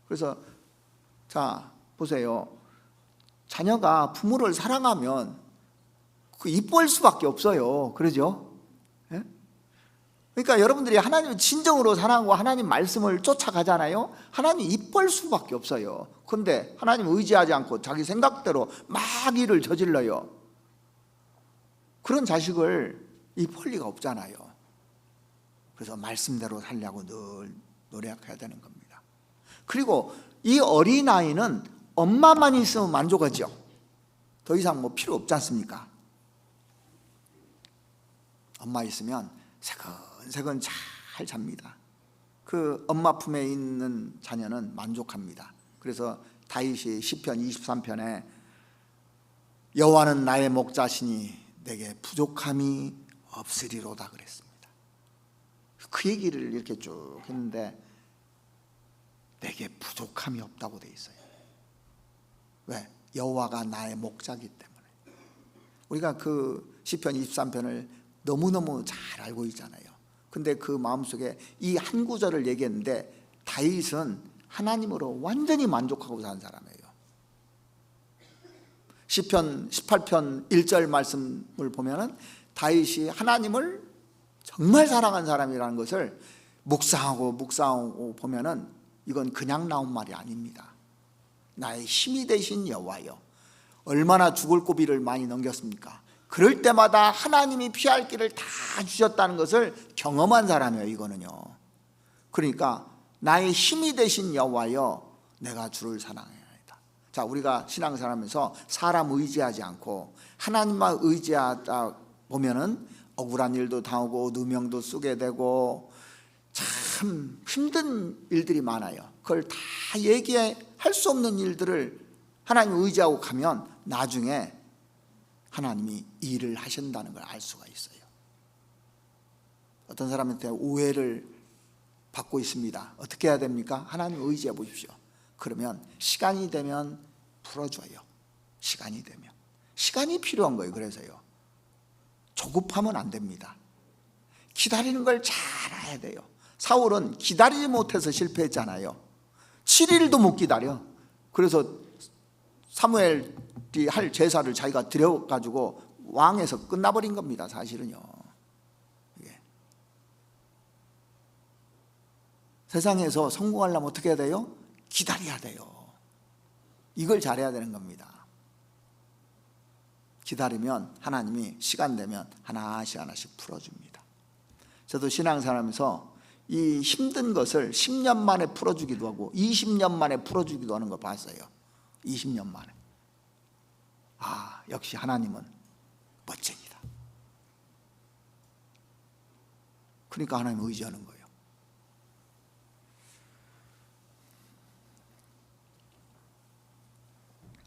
그래서 자 보세요. 자녀가 부모를 사랑하면 그 이뻐할 수밖에 없어요. 그러죠? 예? 그러니까 여러분들이 하나님을 진정으로 사랑하고 하나님 말씀을 쫓아가잖아요. 하나님 이뻐할 수밖에 없어요. 그런데 하나님 의지하지 않고 자기 생각대로 막 일을 저질러요. 그런 자식을 이뻐할 리가 없잖아요. 그래서 말씀대로 살려고 늘 노력해야 되는 겁니다. 그리고 이 어린아이는 엄마만 있으면 만족하죠. 더 이상 뭐 필요 없지 않습니까? 엄마 있으면 새근새근 잘 잡니다. 그 엄마 품에 있는 자녀는 만족합니다. 그래서 다윗이 시편 23편에 여호와는 나의 목자시니 내게 부족함이 없으리로다 그랬습니다. 그 얘기를 이렇게 쭉 했는데 내게 부족함이 없다고 돼 있어요. 왜? 여호와가 나의 목자기 때문에. 우리가 그 시편 23편을 너무너무 잘 알고 있잖아요. 근데 그 마음속에 이 한 구절을 얘기했는데 다윗은 하나님으로 완전히 만족하고 사는 사람이에요. 시편 18편 1절 말씀을 보면은 다윗이 하나님을 정말 사랑한 사람이라는 것을 묵상하고 보면은 이건 그냥 나온 말이 아닙니다. 나의 힘이 되신 여호와여, 얼마나 죽을 고비를 많이 넘겼습니까? 그럴 때마다 하나님이 피할 길을 다 주셨다는 것을 경험한 사람이에요. 이거는요. 그러니까 나의 힘이 되신 여호와여 내가 주를 사랑하나이다. 자, 우리가 신앙생활하면서 사람 의지하지 않고 하나님만 의지하다 보면은 억울한 일도 당하고 누명도 쓰게 되고 참 힘든 일들이 많아요. 그걸 다 얘기할 수 없는 일들을 하나님 의지하고 가면 나중에 하나님이 일을 하신다는 걸 알 수가 있어요. 어떤 사람한테 오해를 받고 있습니다. 어떻게 해야 됩니까? 하나님 의지해 보십시오. 그러면 시간이 되면 풀어줘요. 시간이 되면. 시간이 필요한 거예요. 그래서요. 조급하면 안 됩니다. 기다리는 걸 잘해야 돼요. 사울은 기다리지 못해서 실패했잖아요. 7일도 못 기다려. 그래서 사무엘이 할 제사를 자기가 드려가지고 왕에서 끝나버린 겁니다. 사실은요. 예. 세상에서 성공하려면 어떻게 해야 돼요? 기다려야 돼요. 이걸 잘해야 되는 겁니다. 기다리면 하나님이 시간 되면 하나씩 하나씩 풀어줍니다. 저도 신앙생활하면서 이 힘든 것을 10년 만에 풀어주기도 하고 20년 만에 풀어주기도 하는 거 봤어요. 20년 만에. 아, 역시 하나님은 멋쟁이다. 그러니까 하나님 의지하는 거예요.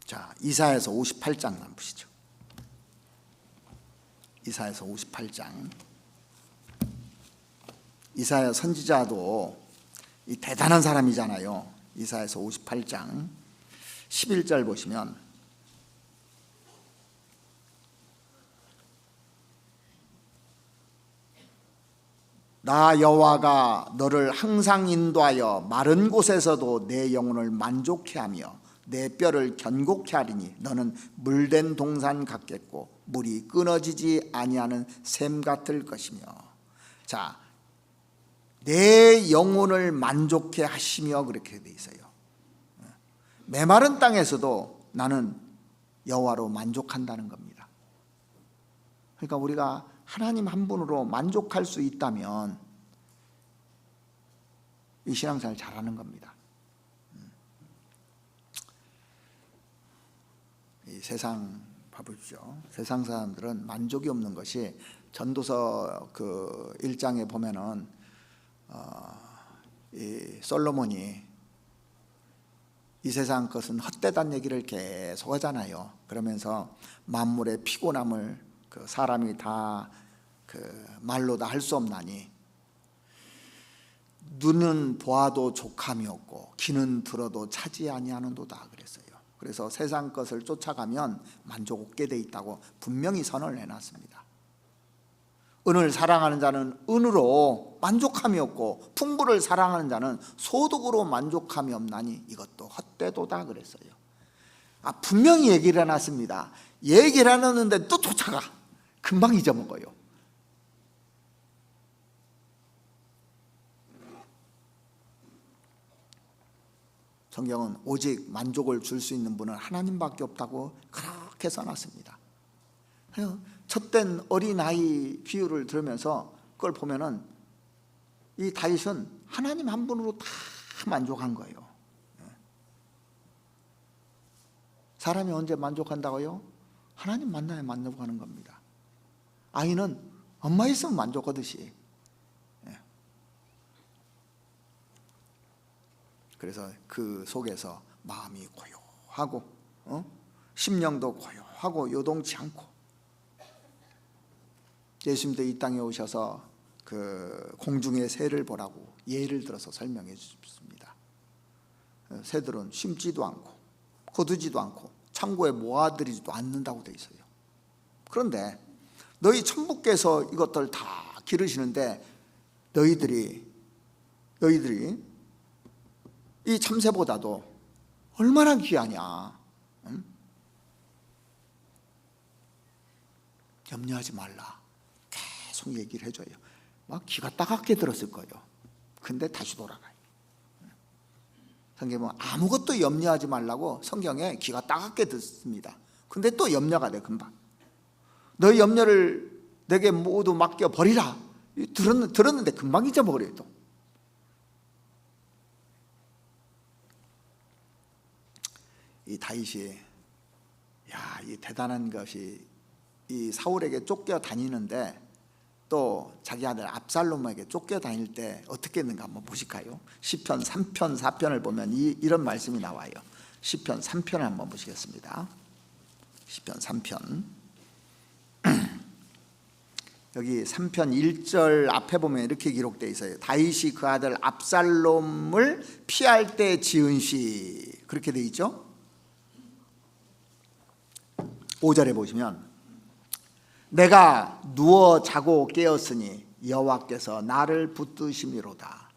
자, 이사야서 58장만 보시죠. 이사야서 58장. 이사야 선지자도 이 대단한 사람이잖아요. 이사야서 58장 11절 보시면 나 여호와가 너를 항상 인도하여 마른 곳에서도 내 영혼을 만족케 하며 내 뼈를 견고케 하리니 너는 물된 동산 같겠고 물이 끊어지지 아니하는 샘 같을 것이며. 자, 내 영혼을 만족케 하시며 그렇게 돼 있어요. 메마른 땅에서도 나는 여호와로 만족한다는 겁니다. 그러니까 우리가 하나님 한 분으로 만족할 수 있다면 이 신앙생활 잘하는 겁니다. 이 세상 봐보십시오. 세상 사람들은 만족이 없는 것이 전도서 그 1장에 보면은 이 솔로몬이 이 세상 것은 헛되다는 얘기를 계속 하잖아요. 그러면서 만물의 피곤함을 그 사람이 다 그 말로 다 할 수 없나니 눈은 보아도 족함이 없고 귀는 들어도 차지 아니하는도다 그랬어요. 그래서 세상 것을 쫓아가면 만족 없게 돼 있다고 분명히 선언을 해놨습니다. 은을 사랑하는 자는 은으로 만족함이 없고 풍부를 사랑하는 자는 소득으로 만족함이 없나니 이것도 헛되도다 그랬어요. 아, 분명히 얘기를 해놨습니다. 얘기를 해놨는데 또 쫓아가. 금방 잊어먹어요. 성경은 오직 만족을 줄 수 있는 분은 하나님밖에 없다고 그렇게 써놨습니다. 첫 된 어린아이 비유를 들으면서 그걸 보면은 이 다윗은 하나님 한 분으로 다 만족한 거예요. 사람이 언제 만족한다고요? 하나님 만나야 만족하는 겁니다. 아이는 엄마 있으면 만족하듯이. 그래서 그 속에서 마음이 고요하고 심령도 고요하고 요동치 않고. 예수님도 이 땅에 오셔서 그 공중의 새를 보라고 예를 들어서 설명해 주십니다. 새들은 심지도 않고 거두지도 않고 창고에 모아들이지도 않는다고 돼 있어요. 그런데 너희 천부께서 이것들 다 기르시는데 너희들이 이 참새보다도 얼마나 귀하냐. 응? 염려하지 말라. 계속 얘기를 해줘요. 막 귀가 따갑게 들었을 거예요. 근데 다시 돌아가요. 성경은 아무것도 염려하지 말라고 성경에 귀가 따갑게 듣습니다. 근데 또 염려가 돼 금방. 너희 염려를 내게 모두 맡겨버리라. 들었는데 금방 잊어버려요 또. 이 다윗이 이 대단한 것이 이 사울에게 쫓겨 다니는데 또 자기 아들 압살롬에게 쫓겨 다닐 때 어떻게 했는가 한번 보실까요? 시편 3편 4편을 보면 이런 말씀이 나와요. 시편 3편을 한번 보시겠습니다. 시편 3편 여기 3편 1절 앞에 보면 이렇게 기록되어 있어요. 다윗이 그 아들 압살롬을 피할 때 지은 시 그렇게 되어 있죠. 5절에 보시면 내가 누워 자고 깨었으니 여호와께서 나를 붙드심이로다.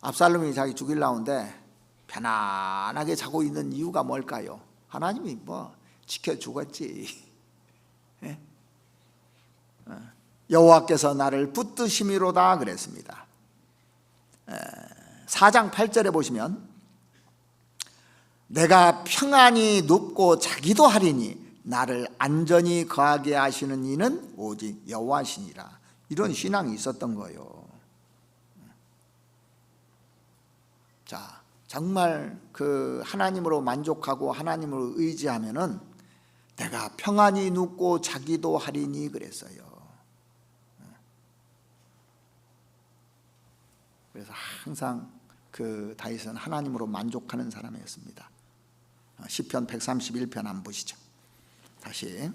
압살롬이 자기 죽이려는데 편안하게 자고 있는 이유가 뭘까요? 하나님이 뭐 지켜주겠지. 예? 여호와께서 나를 붙드심이로다 그랬습니다. 4장 8절에 보시면 내가 평안히 눕고 자기도 하리니 나를 안전히 거하게 하시는 이는 오직 여호와시니라. 이런 신앙이 있었던 거예요. 자, 정말 그 하나님으로 만족하고 하나님을 의지하면은 내가 평안히 눕고 자기도 하리니 그랬어요. 그래서 항상 그 다윗은 하나님으로 만족하는 사람이었습니다. 시편 131편 한번 보시죠. 다시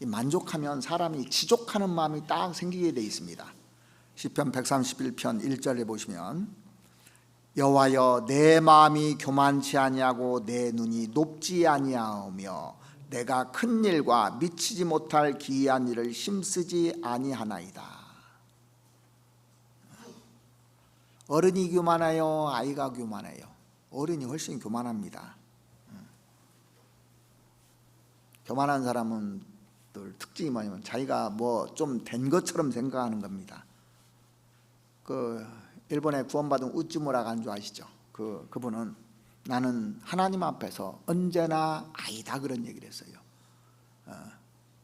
이 만족하면 사람이 지족하는 마음이 딱 생기게 돼 있습니다. 시편 131편 1절에 보시면 여호와여 내 마음이 교만치 아니하고 내 눈이 높지 아니하오며 내가 큰 일과 미치지 못할 기이한 일을 힘쓰지 아니하나이다. 어른이 교만해요, 아이가 교만해요? 어른이 훨씬 교만합니다. 교만한 사람은 특징이 뭐냐면 자기가 뭐 좀 된 것처럼 생각하는 겁니다. 그 일본에 구원받은 우찌무라 간주 아시죠? 그분은 나는 하나님 앞에서 언제나 아이다 그런 얘기를 했어요.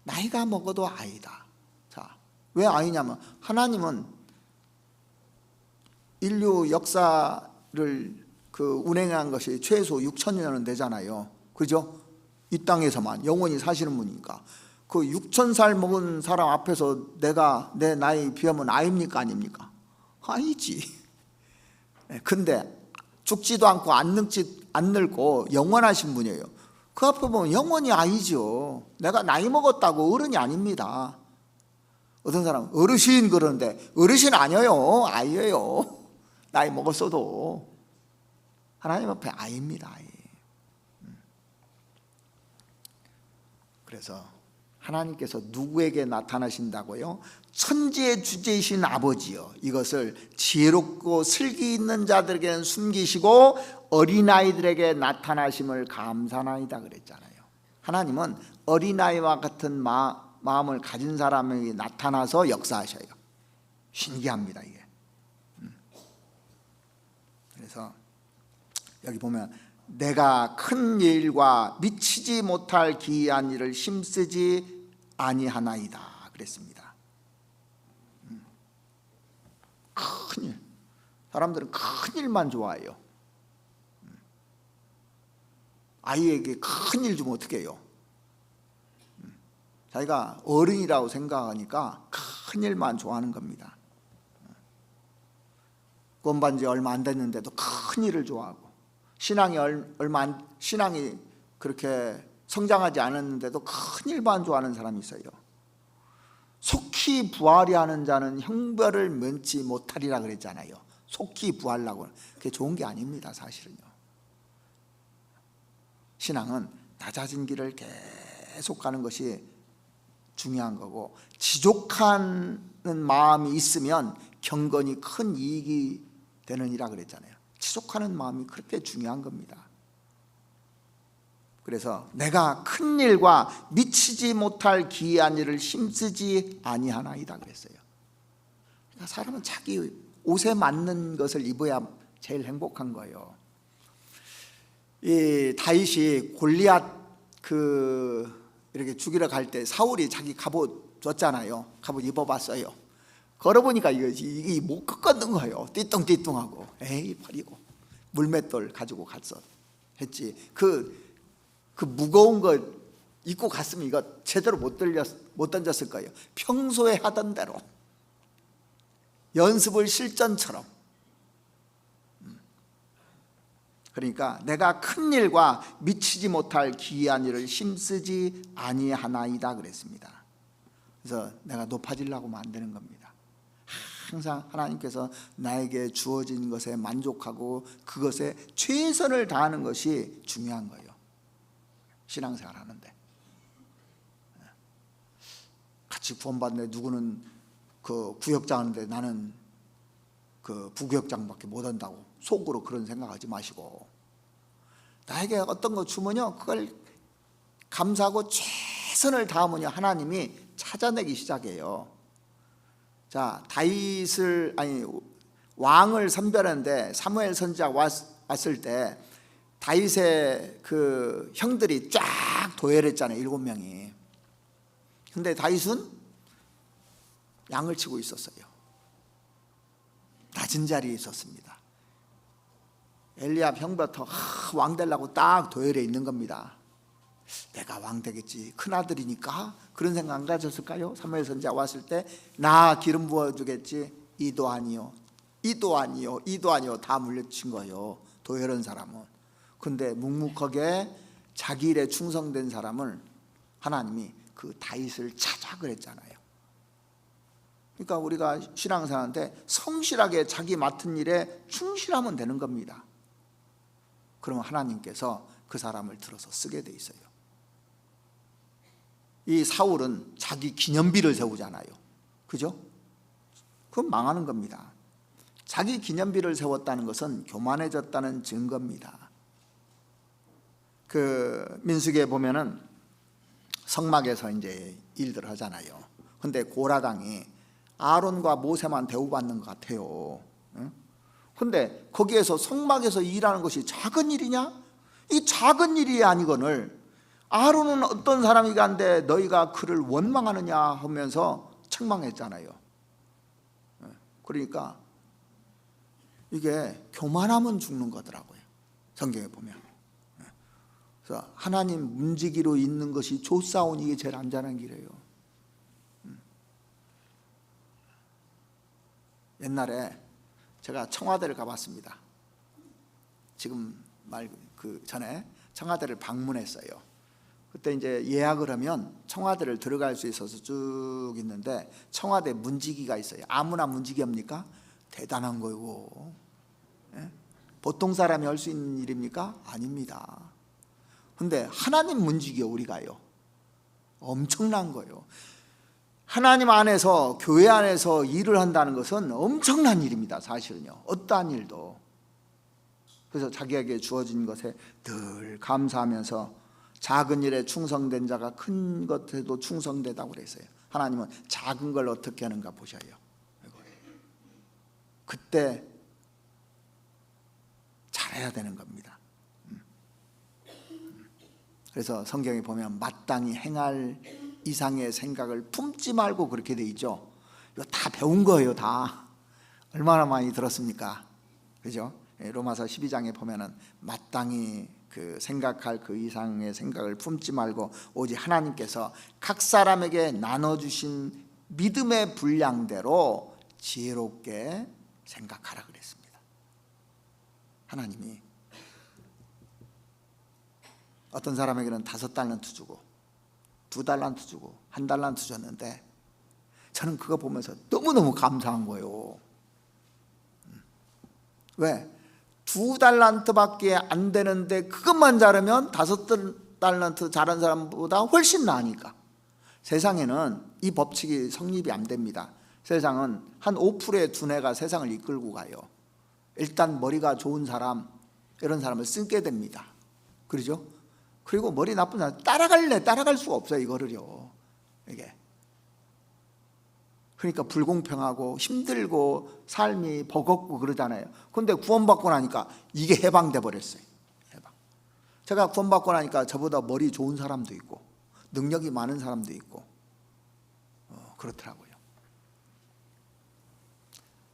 나이가 먹어도 아이다. 자, 왜 아이냐면 하나님은 인류 역사를 운행한 것이 최소 6천년은 되잖아요. 그죠? 이 땅에서만 영원히 사시는 분이니까 그 6,000살 먹은 사람 앞에서 내가 내 나이 비하면 아입니까 아닙니까? 아니지. 근데 죽지도 않고 안 늙고 영원하신 분이에요. 그 앞에 보면 영원히 아이죠. 내가 나이 먹었다고 어른이 아닙니다. 어떤 사람은 어르신 그러는데 어르신 아니에요. 아이예요. 나이 먹었어도 하나님 앞에 아이입니다. 아이. 그래서 하나님께서 누구에게 나타나신다고요? 천지의 주제이신 아버지요, 이것을 지혜롭고 슬기 있는 자들에게는 숨기시고 어린아이들에게 나타나심을 감사나이다 그랬잖아요. 하나님은 어린아이와 같은 마음을 가진 사람에게 나타나서 역사하셔요. 신기합니다 이게. 그래서 여기 보면 내가 큰 일과 미치지 못할 기이한 일을 힘쓰지 아니하나이다 그랬습니다. 큰일. 사람들은 큰 일만 좋아해요. 아이에게 큰 일 주면 어떻게 해요? 자기가 어른이라고 생각하니까 큰 일만 좋아하는 겁니다. 구원받은 지 얼마 안 됐는데도 큰 일을 좋아하고 신앙이 그렇게 성장하지 않았는데도 큰 일만 좋아하는 사람이 있어요. 속히 부활이 하는 자는 형벌을 면치 못하리라 그랬잖아요. 속히 부활하고 그게 좋은 게 아닙니다. 사실은요. 신앙은 낮아진 길을 계속 가는 것이 중요한 거고 지족하는 마음이 있으면 경건이 큰 이익이 되느니라 그랬잖아요. 지속하는 마음이 그렇게 중요한 겁니다. 그래서 내가 큰 일과 미치지 못할 기이한 일을 힘쓰지 아니하나이다 그랬어요. 그러니까 사람은 자기 옷에 맞는 것을 입어야 제일 행복한 거예요. 이 다윗이 골리앗 이렇게 죽이러 갈 때 사울이 자기 갑옷 줬잖아요. 갑옷 입어봤어요. 걸어보니까 이게 못 걷는 거예요. 띠뚱띠뚱하고 에이 버리고 물맷돌 가지고 갔어 했지. 그 무거운 거 입고 갔으면 이거 제대로 못 던졌을 거예요. 평소에 하던 대로 연습을 실전처럼. 그러니까 내가 큰 일과 미치지 못할 기이한 일을 힘쓰지 아니하나이다 그랬습니다. 그래서 내가 높아지려고 하면 안 되는 겁니다. 항상 하나님께서 나에게 주어진 것에 만족하고 그것에 최선을 다하는 것이 중요한 거예요. 신앙생활 하는데 같이 구원받는데 누구는 그 구역장 하는데 나는 그 부교육장밖에 못 한다고 속으로 그런 생각하지 마시고, 나에게 어떤 거 주면요 그걸 감사하고 최선을 다하면요 하나님이 찾아내기 시작해요. 자, 다윗을 왕을 선별하는데 사무엘 선지자가 왔을 때 다윗의 그 형들이 쫙 도열했잖아요. 7명이. 근데 다윗은 양을 치고 있었어요. 낮은 자리에 있었습니다. 엘리압 형부터 왕 되려고 딱 도열해 있는 겁니다. 내가 왕 되겠지, 큰아들이니까. 그런 생각 안 가졌을까요? 사무엘 선지자 왔을 때 나 기름 부어주겠지. 이도 아니요, 이도 아니요, 이도 아니요 다 물려친 거예요, 도열한 사람은. 근데 묵묵하게 자기 일에 충성된 사람을 하나님이 그 다윗을 찾아 그랬잖아요. 그러니까 우리가 신앙생활한테 성실하게 자기 맡은 일에 충실하면 되는 겁니다. 그러면 하나님께서 그 사람을 들어서 쓰게 돼 있어요. 이 사울은 자기 기념비를 세우잖아요. 그죠? 그건 망하는 겁니다. 자기 기념비를 세웠다는 것은 교만해졌다는 증거입니다. 그 민수기에 보면은 성막에서 이제 일들 하잖아요. 근데 고라당이 아론과 모세만 대우받는 것 같아요. 근데 거기에서 성막에서 일하는 것이 작은 일이냐? 이 작은 일이 아니거늘 아론은 어떤 사람이가 한데 너희가 그를 원망하느냐 하면서 책망했잖아요. 그러니까 이게 교만하면 죽는 거더라고요, 성경에 보면. 그래서 하나님 문지기로 있는 것이 좋사오니 이게 제일 안전한 길이에요. 옛날에 제가 청와대를 가봤습니다. 지금 그 전에 청와대를 방문했어요. 그때 이제 예약을 하면 청와대를 들어갈 수 있어서 쭉 있는데 청와대 문지기가 있어요. 아무나 문지기합니까? 대단한 거고. 보통 사람이 할 수 있는 일입니까? 아닙니다. 근데 하나님 문지기요, 우리가요. 엄청난 거예요. 하나님 안에서, 교회 안에서 일을 한다는 것은 엄청난 일입니다, 사실은요. 어떠한 일도. 그래서 자기에게 주어진 것에 늘 감사하면서 작은 일에 충성된 자가 큰 것에도 충성되다고 그랬어요. 하나님은 작은 걸 어떻게 하는가 보셔요. 그때 잘해야 되는 겁니다. 그래서 성경에 보면 마땅히 행할 이상의 생각을 품지 말고 그렇게 돼 있죠. 이거 다 배운 거예요, 다. 얼마나 많이 들었습니까? 그죠? 로마서 12장에 보면은 마땅히 그 생각할 그 이상의 생각을 품지 말고 오직 하나님께서 각 사람에게 나눠주신 믿음의 분량대로 지혜롭게 생각하라 그랬습니다. 하나님이 어떤 사람에게는 5달란트 주고 2달란트 주고 1달란트 줬는데 저는 그거 보면서 너무너무 감사한 거예요. 왜? 2달란트밖에 안 되는데 그것만 잘하면 5달란트 잘한 사람보다 훨씬 나으니까. 세상에는 이 법칙이 성립이 안 됩니다. 세상은 한 5%의 두뇌가 세상을 이끌고 가요. 일단 머리가 좋은 사람, 이런 사람을 쓰게 됩니다. 그러죠? 그리고 머리 나쁜 사람 따라갈 수가 없어요, 이거를요. 이게. 그러니까 불공평하고 힘들고 삶이 버겁고 그러잖아요. 그런데 구원받고 나니까 이게 해방돼 버렸어요. 해방. 제가 구원받고 나니까 저보다 머리 좋은 사람도 있고 능력이 많은 사람도 있고 그렇더라고요.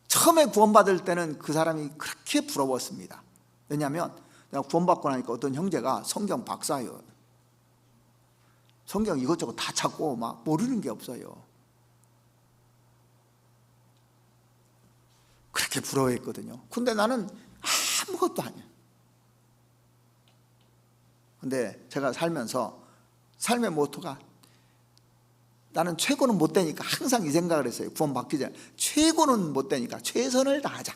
처음에 구원받을 때는 그 사람이 그렇게 부러웠습니다. 왜냐하면 내가 구원받고 나니까 어떤 형제가 성경 박사예요. 성경 이것저것 다 찾고 막 모르는 게 없어요. 그렇게 부러워했거든요. 근데 나는 아무것도 아니야. 근데 제가 살면서 삶의 모토가 나는 최고는 못 되니까 항상 이 생각을 했어요. 구원받기 전에 최고는 못 되니까 최선을 다하자.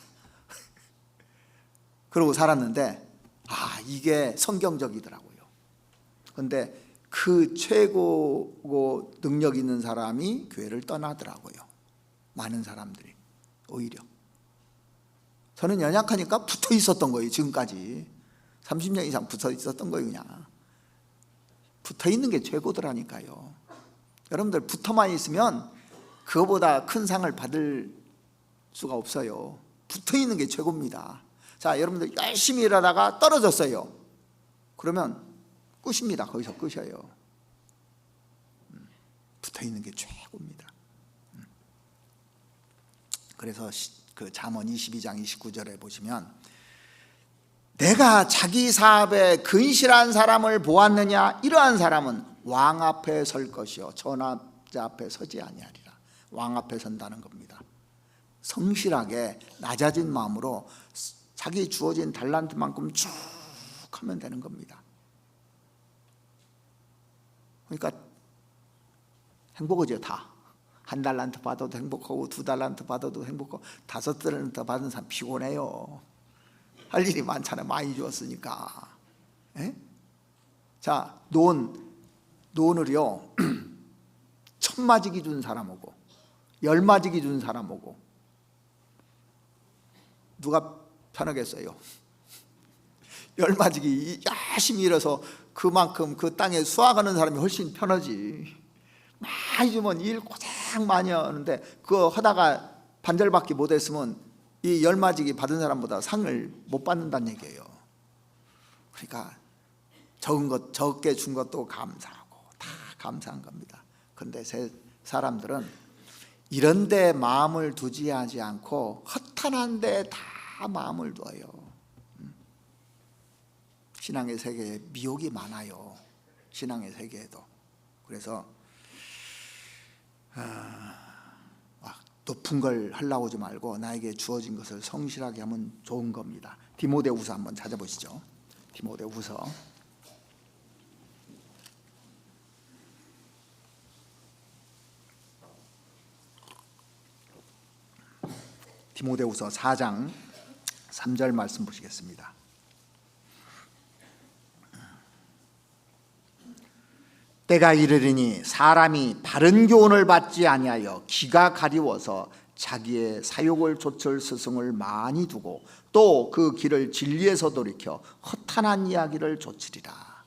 그러고 살았는데 이게 성경적이더라고요. 근데 그 최고고 능력 있는 사람이 교회를 떠나더라고요. 많은 사람들이 오히려. 저는 연약하니까 붙어 있었던 거예요. 지금까지 30년 이상 붙어 있었던 거예요. 그냥 붙어 있는 게 최고더라니까요. 여러분들 붙어만 있으면 그거보다 큰 상을 받을 수가 없어요. 붙어 있는 게 최고입니다. 자, 여러분들 열심히 일하다가 떨어졌어요. 그러면 끝입니다. 거기서 끝이에요. 붙어 있는 게 최고입니다. 그래서 그 잠언 22장 29절에 보시면 내가 자기 사업에 근실한 사람을 보았느냐? 이러한 사람은 왕 앞에 설 것이요 전하자 앞에 서지 아니하리라. 왕 앞에 선다는 겁니다. 성실하게 낮아진 마음으로 자기 주어진 달란트만큼 쭉 하면 되는 겁니다. 그러니까 행복이죠. 다. 한 달란트 받아도 행복하고, 두 달란트 받아도 행복하고, 다섯 달란트 받은 사람 피곤해요. 할 일이 많잖아요. 많이 주었으니까. 에? 자, 논을요 1000마지기 준 사람하고 10마지기 준 사람하고 누가 편하겠어요? 10마지기 열심히 일해서 그만큼 그 땅에 수확하는 사람이 훨씬 편하지. 많이 주면 일 고생 많이 하는데 그거 하다가 반절밖에 못했으면 이 10마지기 받은 사람보다 상을 못 받는다는 얘기예요. 그러니까 적게 준 것도 감사하고 다 감사한 겁니다. 그런데 사람들은 이런 데 마음을 두지 하지 않고 허탄한 데 다 마음을 두어요. 신앙의 세계에 미혹이 많아요. 신앙의 세계에도. 그래서 높은 걸 하려고 하지 말고 나에게 주어진 것을 성실하게 하면 좋은 겁니다. 디모데후서 한번 찾아보시죠. 디모데후서 디모데후서 4장 3절 말씀 보시겠습니다. 때가 이르리니 사람이 바른 교훈을 받지 아니하여 기가 가리워서 자기의 사욕을 좇을 스승을 많이 두고 또 그 길을 진리에서 돌이켜 허탄한 이야기를 좇으리라.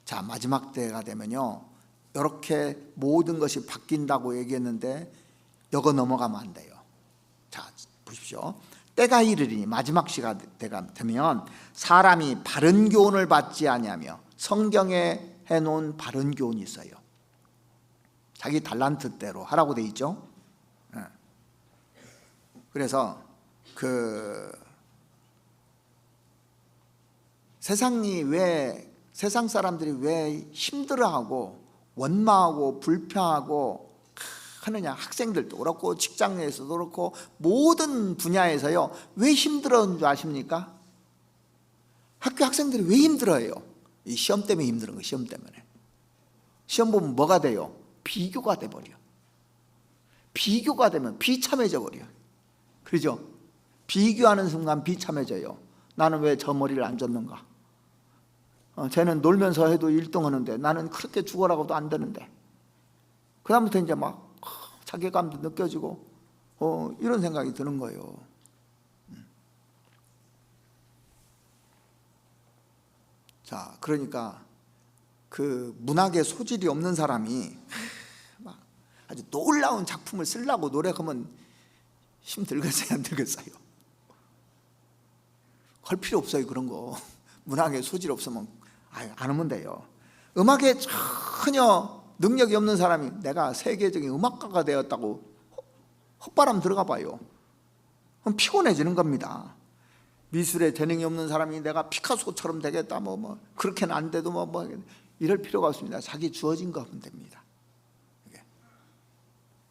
자, 마지막 때가 되면요 이렇게 모든 것이 바뀐다고 얘기했는데 여거 넘어가면 안 돼요. 자, 보십시오. 때가 이르리니 마지막 시대가 되면 사람이 바른 교훈을 받지 아니하며 성경에 해놓은 바른 교훈이 있어요. 자기 달란트대로 하라고 돼 있죠. 그래서 세상 사람들이 왜 힘들어하고 원망하고 불평하고 하느냐? 학생들도 그렇고 직장에서도 그렇고 모든 분야에서요 왜 힘들어하는 줄 아십니까? 학교 학생들이 왜 힘들어해요? 이 시험 때문에 힘든 거예요. 시험 때문에. 시험 보면 뭐가 돼요? 비교가 돼버려. 비교가 되면 비참해져 버려. 그렇죠? 비교하는 순간 비참해져요. 나는 왜 저 머리를 안 줬는가? 쟤는 놀면서 해도 1등 하는데 나는 그렇게 죽어라고도 안 되는데. 그 다음부터 이제 막 자괴감도 느껴지고 이런 생각이 드는 거예요. 자, 그러니까 그 문학에 소질이 없는 사람이 막 아주 놀라운 작품을 쓰려고 노력하면 힘들겠어요, 안 들겠어요? 할 필요 없어요, 그런 거. 문학에 소질 없으면 안 하면 돼요. 음악에 전혀 능력이 없는 사람이 내가 세계적인 음악가가 되었다고 헛바람 들어가 봐요. 그럼 피곤해지는 겁니다. 미술에 재능이 없는 사람이 내가 피카소처럼 되겠다 뭐 그렇게는 안 돼도 뭐 이럴 필요가 없습니다. 자기 주어진 거 하면 됩니다.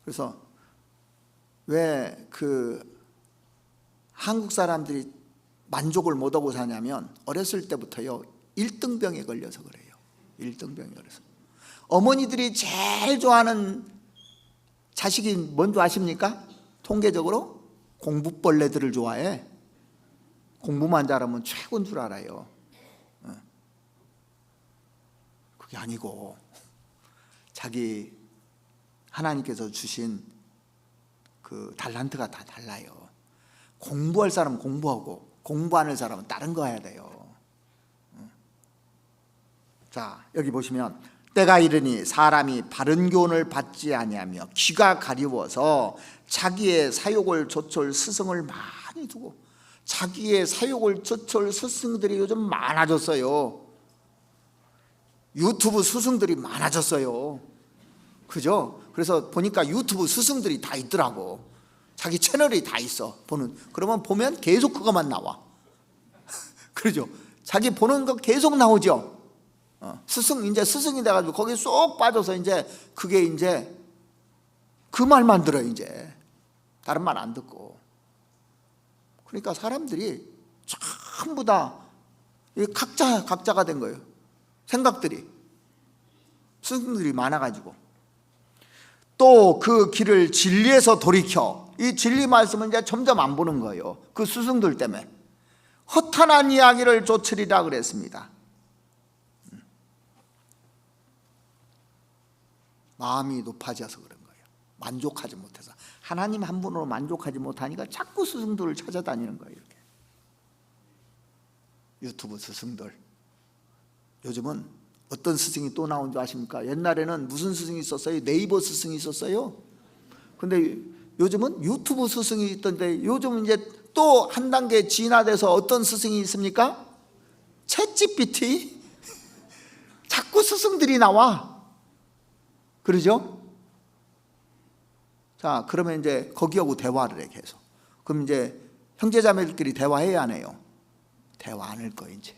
그래서 왜 한국 사람들이 만족을 못하고 사냐면 어렸을 때부터요 1등병에 걸려서 그래요. 1등병에 걸려서. 어머니들이 제일 좋아하는 자식이 뭔지 아십니까? 통계적으로 공부벌레들을 좋아해. 공부만 잘하면 최고인 줄 알아요. 그게 아니고 자기 하나님께서 주신 그 달란트가 다 달라요. 공부할 사람은 공부하고 공부 안 할 사람은 다른 거 해야 돼요. 자, 여기 보시면 때가 이르니 사람이 바른 교훈을 받지 아니하며 귀가 가리워서 자기의 사욕을 좇을 스승을 많이 두고, 자기의 사욕을 좇을 스승들이 요즘 많아졌어요. 유튜브 스승들이 많아졌어요. 그죠? 그래서 보니까 유튜브 스승들이 다 있더라고. 자기 채널이 다 있어. 그러면 보면 계속 그것만 나와. 그러죠? 자기 보는 거 계속 나오죠. 이제 스승이 돼가지고 거기 쏙 빠져서 이제 그게 이제 그 말만 들어. 이제 다른 말 안 듣고. 그러니까 사람들이 전부 다 각자가 된 거예요. 생각들이, 스승들이 많아가지고. 또 그 길을 진리에서 돌이켜, 이 진리 말씀은 이제 점점 안 보는 거예요. 그 스승들 때문에 허탄한 이야기를 좇으리라 그랬습니다. 마음이 높아져서 그런 거예요. 만족하지 못해서, 하나님 한 분으로 만족하지 못하니까 자꾸 스승들을 찾아다니는 거예요. 이렇게 유튜브 스승들. 요즘은 어떤 스승이 또 나온 줄 아십니까? 옛날에는 무슨 스승이 있었어요? 네이버 스승이 있었어요. 근데 요즘은 유튜브 스승이 있던데, 요즘 이제 또 한 단계 진화돼서 어떤 스승이 있습니까? 챗GPT. 자꾸 스승들이 나와. 그러죠? 자, 그러면 이제 거기하고 대화를 해, 계속. 그럼 이제 형제자매들끼리 대화해야 안 해요? 대화 안 할 거예요. 이제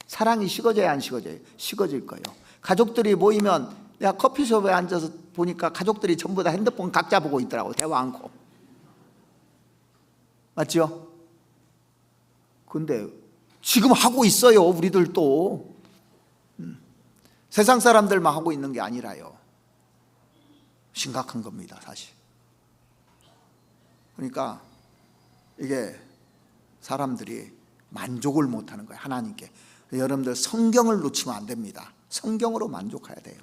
사랑이 식어져야 안 식어져요? 식어질 거예요. 가족들이 모이면, 내가 커피숍에 앉아서 보니까 가족들이 전부 다 핸드폰 각자 보고 있더라고. 대화 않고. 맞죠? 근데 지금 하고 있어요. 우리들도. 세상 사람들만 하고 있는 게 아니라요. 심각한 겁니다, 사실. 그러니까 이게 사람들이 만족을 못하는 거예요, 하나님께. 여러분들 성경을 놓치면 안 됩니다. 성경으로 만족해야 돼요.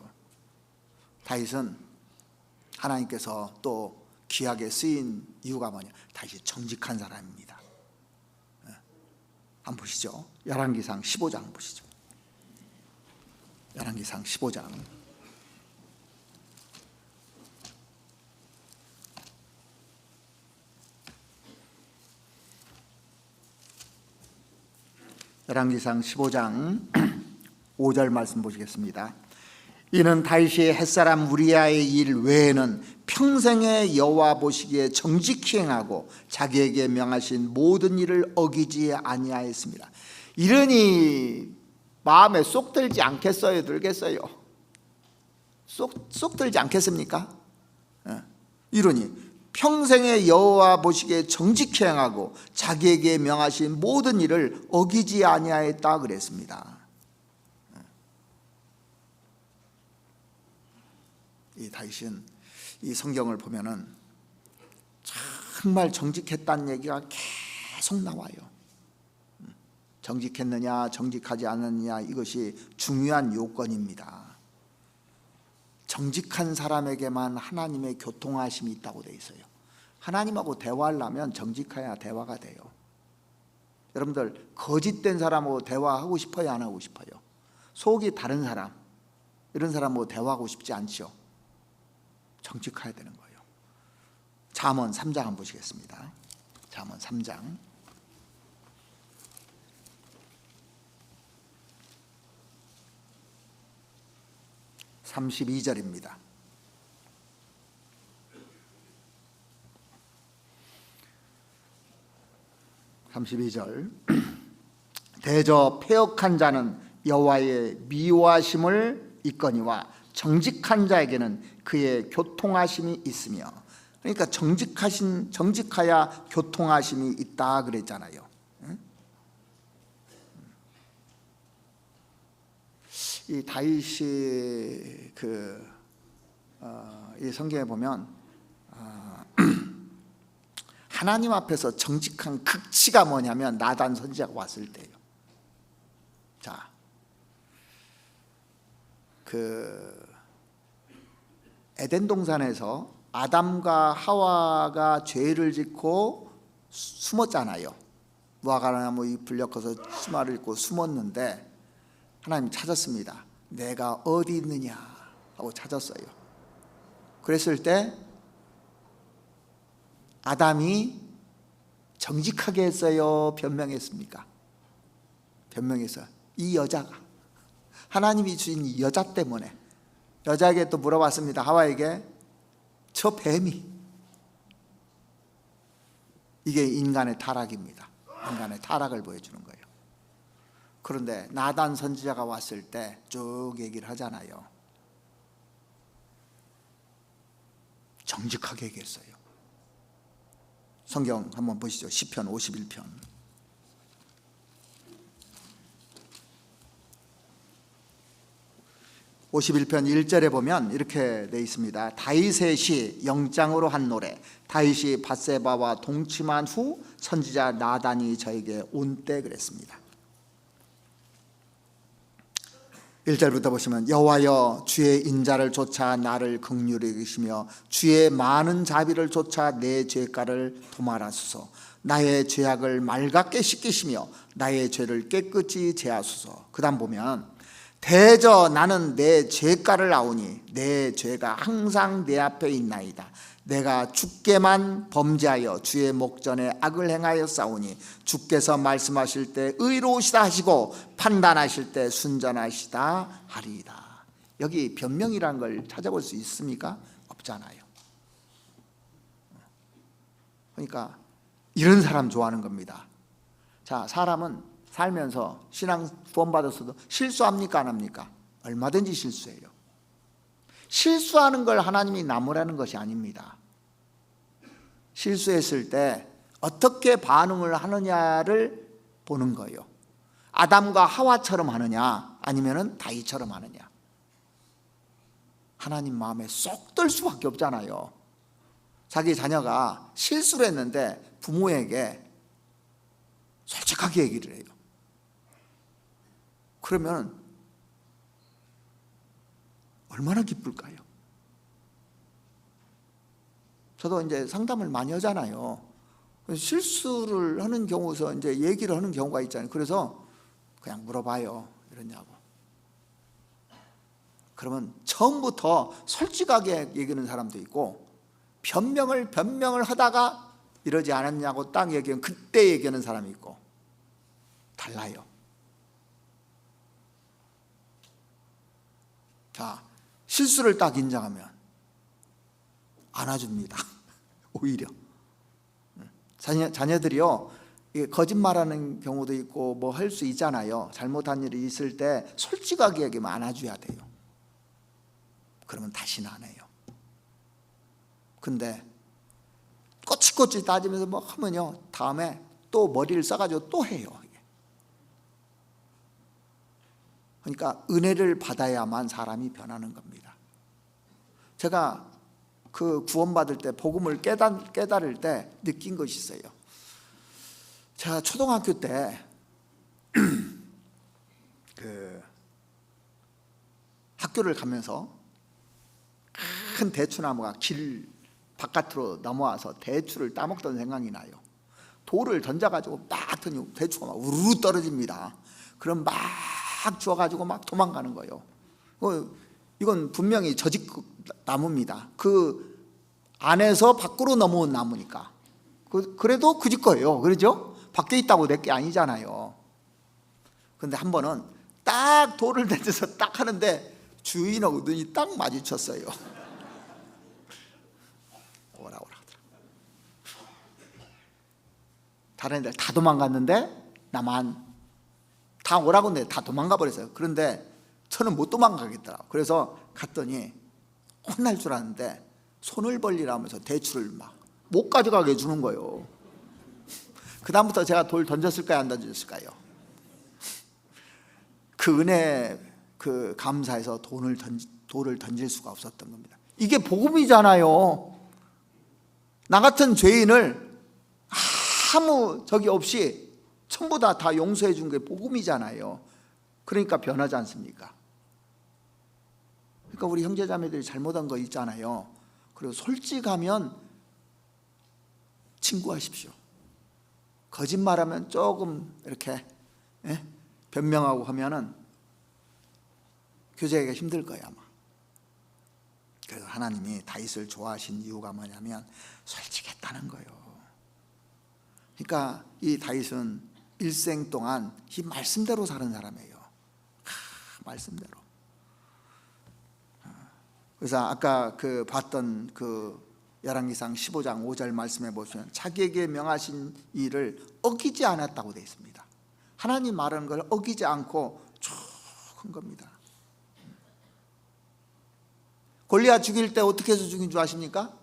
다윗은 하나님께서 또 귀하게 쓰인 이유가 뭐냐? 다윗이 정직한 사람입니다. 한번 보시죠. 열왕기상 15장 보시죠. 열왕기상 15장. 열왕기상 15장 5절 말씀 보시겠습니다. 이는 다윗이 햇사람 우리아의 일 외에는 평생에 여호와 보시기에 정직히 행하고 자기에게 명하신 모든 일을 어기지 아니하였습니다. 이러니 마음에 쏙 들지 않겠어요? 들겠어요? 쏙 들지 않겠습니까? 이러니 평생에 여호와 보시기에 정직히 행하고 자기에게 명하신 모든 일을 어기지 아니하였다 그랬습니다. 이 다윗은 이 성경을 보면은 정말 정직했다는 얘기가 계속 나와요. 정직했느냐 정직하지 않느냐, 이것이 중요한 요건입니다. 정직한 사람에게만 하나님의 교통하심이 있다고 돼 있어요. 하나님하고 대화하려면 정직해야 대화가 돼요. 여러분들 거짓된 사람하고 대화하고 싶어요, 안 하고 싶어요? 속이 다른 사람, 이런 사람하고 대화하고 싶지 않죠. 정직해야 되는 거예요. 잠언 3장 한번 보시겠습니다. 잠언 3장 32절입니다. 32절. 대저 패역한 자는 여호와의 미워하심을 입거니와 정직한 자에게는 그의 교통하심이 있으며. 그러니까 정직하야 교통하심이 있다 그랬잖아요. 이 다윗이 이 성경에 보면 하나님 앞에서 정직한 극치가 뭐냐면 나단 선지자가 왔을 때예요. 자, 에덴 동산에서 아담과 하와가 죄를 짓고 숨었잖아요. 무화과나무 잎을 엮어서 치마를 입고 숨었는데 하나님 찾았습니다. 내가 어디 있느냐 하고 찾았어요. 그랬을 때 아담이 정직하게 했어요? 변명했습니까? 변명했어요. 이 여자가, 하나님이 주신 이 여자 때문에. 여자에게 또 물어봤습니다. 하와에게. 저 뱀이. 이게 인간의 타락입니다. 인간의 타락을 보여주는 거예요. 그런데 나단 선지자가 왔을 때 쭉 얘기를 하잖아요. 정직하게 얘기했어요. 성경 한번 보시죠. 시편 51편. 51편 1절에 보면 이렇게 되어 있습니다. 다윗의 시 영장으로 한 노래. 다윗이 밧세바와 동침한 후 선지자 나단이 저에게 온 때 그랬습니다. 1절부터 보시면 여호와여 주의 인자를 쫓아 나를 긍휼히 여기시며 주의 많은 자비를 쫓아 내 죄가를 도말하소서. 나의 죄악을 맑게 씻기시며 나의 죄를 깨끗이 제하소서. 그 다음 보면 대저 나는 내 죄가를 아오니 내 죄가 항상 내 앞에 있나이다. 내가 주께만 범죄하여 주의 목전에 악을 행하여 싸우니 주께서 말씀하실 때 의로우시다 하시고 판단하실 때 순전하시다 하리이다. 여기 변명이라는 걸 찾아볼 수 있습니까? 없잖아요. 그러니까 이런 사람 좋아하는 겁니다. 자, 사람은 살면서 신앙 구원받았어도 실수합니까? 안 합니까? 얼마든지 실수해요. 실수하는 걸 하나님이 나무라는 것이 아닙니다. 실수했을 때 어떻게 반응을 하느냐를 보는 거예요. 아담과 하와처럼 하느냐 아니면 다윗처럼 하느냐. 하나님 마음에 쏙 들 수밖에 없잖아요. 자기 자녀가 실수를 했는데 부모에게 솔직하게 얘기를 해요. 그러면 얼마나 기쁠까요? 저도 이제 상담을 많이 하잖아요. 실수를 하는 경우서 이제 얘기를 하는 경우가 있잖아요. 그래서 그냥 물어봐요. 이러냐고. 그러면 처음부터 솔직하게 얘기하는 사람도 있고 변명을 하다가 이러지 않았냐고 딱 얘기하면 그때 얘기하는 사람이 있고 달라요. 자, 실수를 딱 인정하면 안아줍니다. 오히려 자녀들이요 거짓말하는 경우도 있고 뭐 할 수 있잖아요. 잘못한 일이 있을 때 솔직하게 얘기하면 안아줘야 돼요. 그러면 다시는 안 해요. 근데 꼬치꼬치 따지면서 뭐 하면요 다음에 또 머리를 써가지고 또 해요. 그러니까 은혜를 받아야만 사람이 변하는 겁니다. 제가 그 구원받을 때 복음을 깨달을 때 느낀 것이 있어요. 제가 초등학교 때 그 학교를 가면서 큰 대추나무가 길 바깥으로 넘어와서 대추를 따먹던 생각이 나요. 돌을 던져가지고 막 던지고 대추가 막 우르르 떨어집니다. 그럼 막 주워가지고 막 도망가는 거예요. 이건 분명히 저직 나무입니다. 그 안에서 밖으로 넘어온 나무니까. 그래도 그 집 거예요. 그러죠? 밖에 있다고 내 게 아니잖아요. 근데 한 번은 딱 돌을 던져서 딱 하는데 주인하고 눈이 딱 마주쳤어요. 오라 하더라. 다른 애들 다 도망갔는데 나만 다 오라고 했는데 다 도망가 버렸어요. 그런데 저는 못 도망가겠더라고요. 그래서 갔더니 혼날 줄 알았는데 손을 벌리라면서 대추를 막 못 가져가게 해주는 거예요. 그 다음부터 제가 돌 던졌을까요? 안 던졌을까요? 그 은혜 그 감사해서 돌을 던질 수가 없었던 겁니다. 이게 복음이잖아요. 나 같은 죄인을 아무 적이 없이 전부 다 용서해 준 게 복음이잖아요. 그러니까 변하지 않습니까? 그러니까 우리 형제자매들이 잘못한 거 있잖아요. 그리고 솔직하면 친구하십시오. 거짓말하면 조금 이렇게 변명하고 하면은 교제하기가 힘들 거예요 아마. 그래서 하나님이 다윗을 좋아하신 이유가 뭐냐면 솔직했다는 거예요. 그러니까 이 다윗은 일생 동안 이 말씀대로 사는 사람이에요. 말씀대로. 그래서 아까 그 봤던 그 열왕기상 15장 5절 말씀해 보시면 자기에게 명하신 일을 어기지 않았다고 되어 있습니다. 하나님 말하는 걸 어기지 않고 쭉 한 겁니다. 골리앗 죽일 때 어떻게 해서 죽인 줄 아십니까?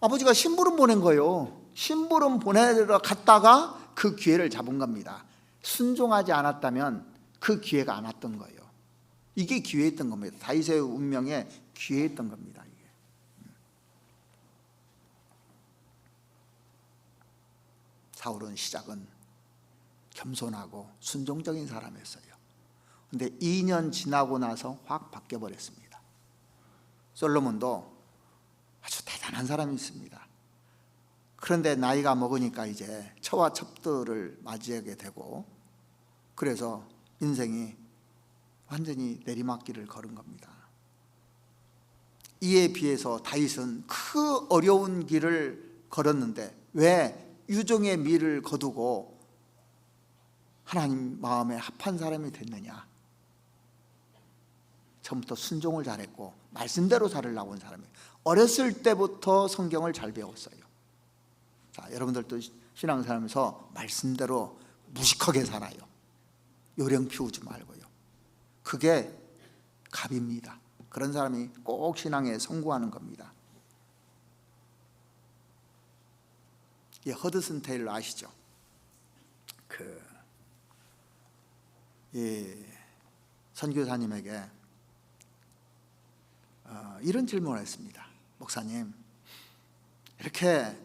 아버지가 심부름 보낸 거예요. 심부름 보내러 갔다가 그 기회를 잡은 겁니다. 순종하지 않았다면 그 기회가 안 왔던 거예요. 이게 기회였던 겁니다. 다윗의 운명에 기회였던 겁니다. 이게. 사울은 시작은 겸손하고 순종적인 사람이었어요. 그런데 2년 지나고 나서 확 바뀌어버렸습니다. 솔로몬도 아주 대단한 사람이 있습니다. 그런데 나이가 먹으니까 이제 처와 첩들을 맞이하게 되고, 그래서 인생이 완전히 내리막길을 걸은 겁니다. 이에 비해서 다윗은 그 어려운 길을 걸었는데 왜 유종의 미를 거두고 하나님 마음에 합한 사람이 됐느냐? 처음부터 순종을 잘했고 말씀대로 살으려고 온 사람이에요. 어렸을 때부터 성경을 잘 배웠어요. 자, 여러분들도 신앙생활하면서 말씀대로 무식하게 살아요. 요령 피우지 말고요. 그게 갑입니다. 그런 사람이 꼭 신앙에 성공하는 겁니다. 이 허드슨 테일러 아시죠? 이 선교사님에게 이런 질문을 했습니다. 목사님, 이렇게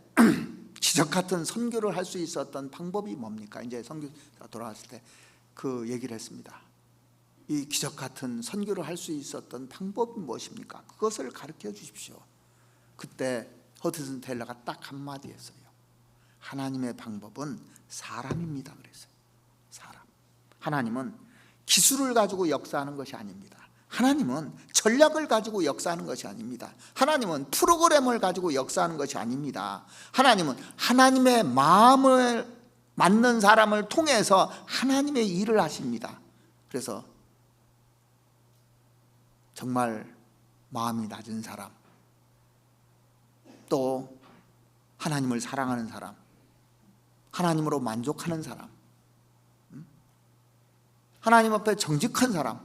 기적 같은 선교를 할 수 있었던 방법이 뭡니까? 이제 선교사가 돌아왔을 때 그 얘기를 했습니다. 이 기적 같은 선교를 할 수 있었던 방법이 무엇입니까? 그것을 가르쳐 주십시오. 그때 허드슨 테일러가 딱 한마디 했어요. 하나님의 방법은 사람입니다. 그랬어요. 사람. 하나님은 기술을 가지고 역사하는 것이 아닙니다. 하나님은 전략을 가지고 역사하는 것이 아닙니다. 하나님은 프로그램을 가지고 역사하는 것이 아닙니다. 하나님은 하나님의 마음을 맞는 사람을 통해서 하나님의 일을 하십니다. 그래서 정말 마음이 낮은 사람, 또 하나님을 사랑하는 사람, 하나님으로 만족하는 사람, 하나님 앞에 정직한 사람,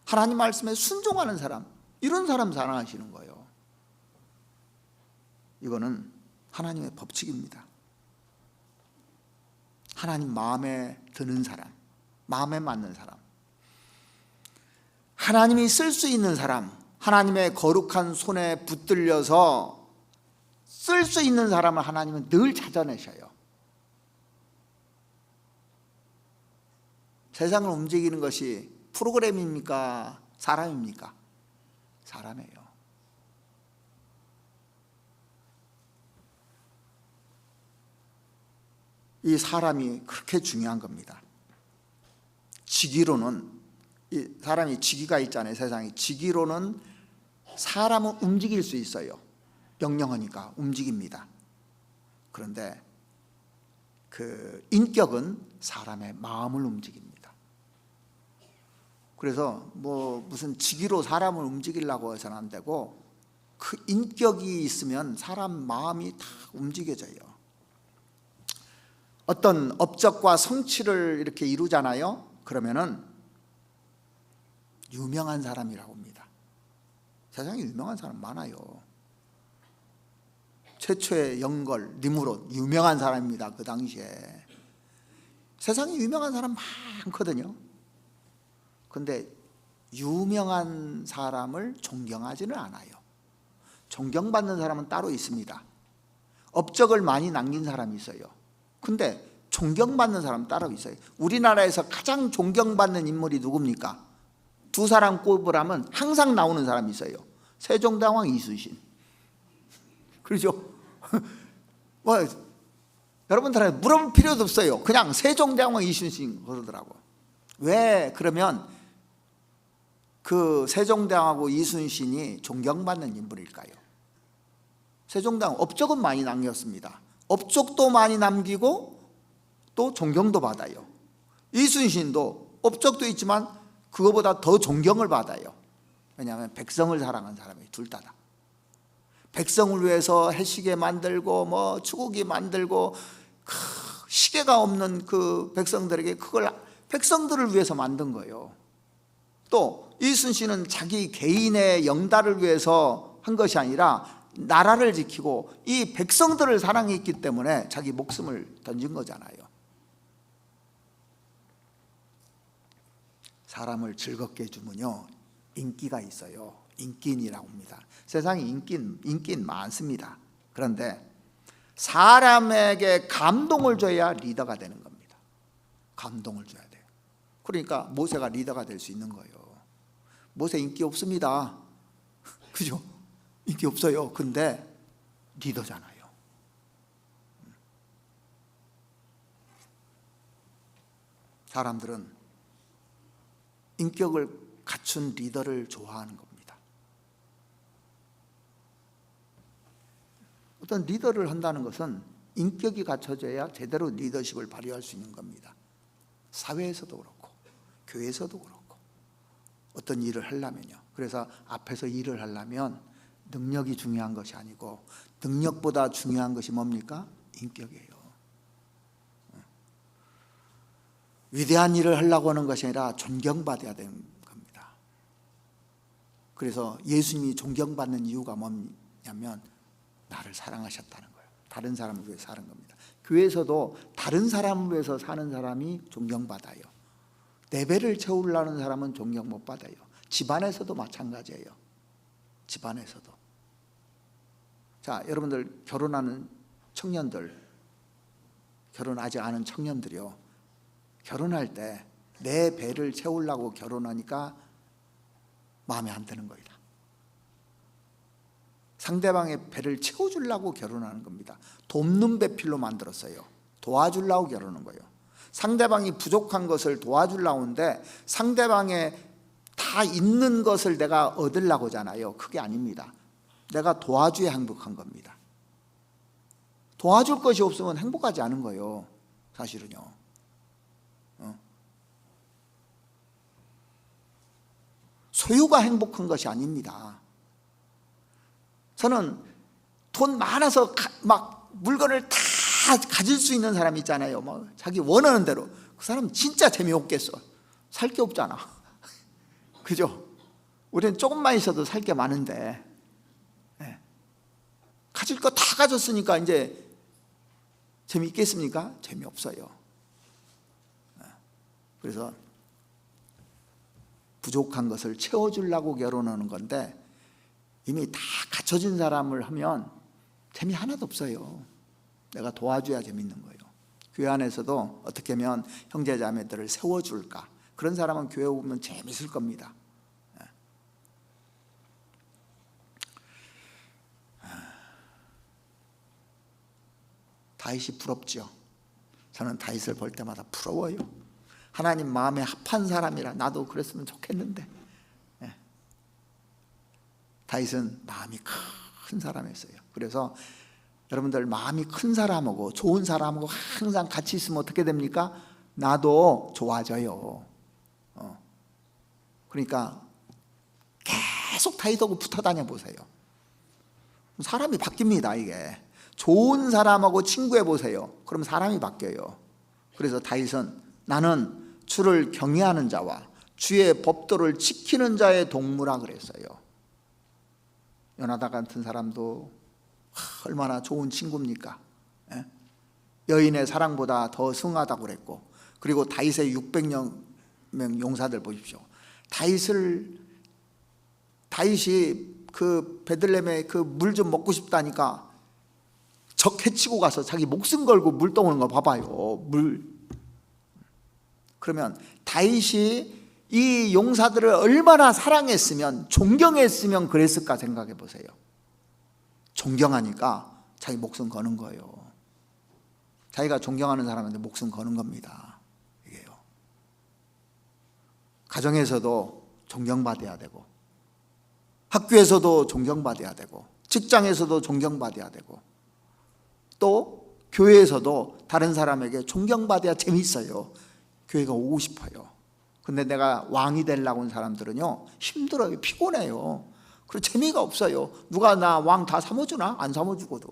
하나님 말씀에 순종하는 사람, 이런 사람 사랑하시는 거예요. 이거는 하나님의 법칙입니다. 하나님 마음에 드는 사람, 마음에 맞는 사람, 하나님이 쓸 수 있는 사람, 하나님의 거룩한 손에 붙들려서 쓸 수 있는 사람을 하나님은 늘 찾아내셔요. 세상을 움직이는 것이 프로그램입니까? 사람입니까? 사람이에요. 이 사람이 그렇게 중요한 겁니다. 직위로는, 이 사람이 직위가 있잖아요. 세상에 직위로는 사람은 움직일 수 있어요. 명령하니까 움직입니다. 그런데 그 인격은 사람의 마음을 움직입니다. 그래서 뭐 무슨 직위로 사람을 움직이려고 해서는 안 되고, 그 인격이 있으면 사람 마음이 다 움직여져요. 어떤 업적과 성취를 이렇게 이루잖아요. 그러면은 유명한 사람이라고 합니다. 세상에 유명한 사람 많아요. 최초의 영걸 니무롯 유명한 사람입니다. 그 당시에 세상에 유명한 사람 많거든요. 근데 유명한 사람을 존경하지는 않아요. 존경받는 사람은 따로 있습니다. 업적을 많이 남긴 사람이 있어요. 근데 존경받는 사람 따로 있어요. 우리나라에서 가장 존경받는 인물이 누굽니까? 두 사람 꼽으라면 항상 나오는 사람이 있어요. 세종대왕 이순신. 그렇죠? 여러분들한테 물어볼 필요도 없어요. 그냥 세종대왕 이순신 그러더라고. 왜 그러면 그 세종대왕하고 이순신이 존경받는 인물일까요? 세종대왕 업적은 많이 남겼습니다. 업적도 많이 남기고 또 존경도 받아요. 이순신도 업적도 있지만 그거보다 더 존경을 받아요. 왜냐하면 백성을 사랑한 사람이 둘 다다. 백성을 위해서 해시계 만들고 뭐 추구기 만들고 시계가 없는 그 백성들에게 그걸 백성들을 위해서 만든 거예요. 또 이순신은 자기 개인의 영달을 위해서 한 것이 아니라 나라를 지키고 이 백성들을 사랑했기 때문에 자기 목숨을 던진 거잖아요. 사람을 즐겁게 해주면요 인기가 있어요. 인기인이라고 합니다. 세상에 인기는 많습니다. 그런데 사람에게 감동을 줘야 리더가 되는 겁니다. 감동을 줘야 돼요. 그러니까 모세가 리더가 될 수 있는 거예요. 모세 인기 없습니다. 그죠? 인기 없어요. 근데 리더잖아요. 사람들은 인격을 갖춘 리더를 좋아하는 겁니다. 어떤 리더를 한다는 것은 인격이 갖춰져야 제대로 리더십을 발휘할 수 있는 겁니다. 사회에서도 그렇고 교회에서도 그렇고 어떤 일을 하려면요. 그래서 앞에서 일을 하려면 능력이 중요한 것이 아니고 능력보다 중요한 것이 뭡니까? 인격이에요. 위대한 일을 하려고 하는 것이 아니라 존경받아야 되는 겁니다. 그래서 예수님이 존경받는 이유가 뭐냐면 나를 사랑하셨다는 거예요. 다른 사람을 위해서 사는 겁니다. 교회에서도 다른 사람을 위해서 사는 사람이 존경받아요. 내 배를 채우려는 사람은 존경 못 받아요. 집안에서도 마찬가지예요. 집안에서도. 자, 여러분들 결혼하는 청년들, 결혼하지 않은 청년들이요. 결혼할 때 내 배를 채우려고 결혼하니까 마음에 안 드는 거이다. 상대방의 배를 채워주려고 결혼하는 겁니다. 돕는 배필로 만들었어요. 도와주려고 결혼하는 거예요. 상대방이 부족한 것을 도와주려고 하는데 상대방의 다 있는 것을 내가 얻으려고 하잖아요. 그게 아닙니다. 내가 도와줘야 행복한 겁니다. 도와줄 것이 없으면 행복하지 않은 거예요. 사실은요. 소유가 행복한 것이 아닙니다. 저는 돈 많아서 막 물건을 다 가질 수 있는 사람 있잖아요. 뭐 자기 원하는 대로. 그 사람 진짜 재미없겠어. 살 게 없잖아. 그죠? 우리는 조금만 있어도 살 게 많은데 네. 가질 거 다 가졌으니까 이제 재미있겠습니까? 재미없어요. 그래서 부족한 것을 채워주려고 결혼하는 건데 이미 다 갖춰진 사람을 하면 재미 하나도 없어요. 내가 도와줘야 재밌는 거예요. 교회 안에서도 어떻게 하면 형제 자매들을 세워줄까, 그런 사람은 교회 오면 재밌을 겁니다. 다윗이 부럽죠. 저는 다윗을 볼 때마다 부러워요. 하나님 마음에 합한 사람이라 나도 그랬으면 좋겠는데. 다윗은 마음이 큰 사람이었어요. 그래서 여러분들 마음이 큰 사람하고 좋은 사람하고 항상 같이 있으면 어떻게 됩니까? 나도 좋아져요. 그러니까 계속 다윗하고 붙어 다녀 보세요. 사람이 바뀝니다. 이게 좋은 사람하고 친구해 보세요. 그럼 사람이 바뀌어요. 그래서 다윗은 나는 주를 경외하는 자와 주의 법도를 지키는 자의 동무라 그랬어요. 요나단 같은 사람도 얼마나 좋은 친구입니까? 여인의 사랑보다 더 승하다고 그랬고, 그리고 다윗의 600명 용사들 보십시오. 다윗이 그 베들레헴에 그 물 좀 먹고 싶다니까 적 해치고 가서 자기 목숨 걸고 물 떠오는 거 봐봐요. 그러면 다윗이 이 용사들을 얼마나 사랑했으면, 존경했으면 그랬을까 생각해 보세요. 존경하니까 자기 목숨 거는 거예요. 자기가 존경하는 사람한테 목숨 거는 겁니다. 이게요. 가정에서도 존경받아야 되고, 학교에서도 존경받아야 되고, 직장에서도 존경받아야 되고, 또 교회에서도 다른 사람에게 존경받아야 재미있어요. 교회가 오고 싶어요. 근데 내가 왕이 되려고 하는 사람들은요, 힘들어요. 피곤해요. 그리고 재미가 없어요. 누가 나 왕 다 삼아주나? 안 삼아주거든.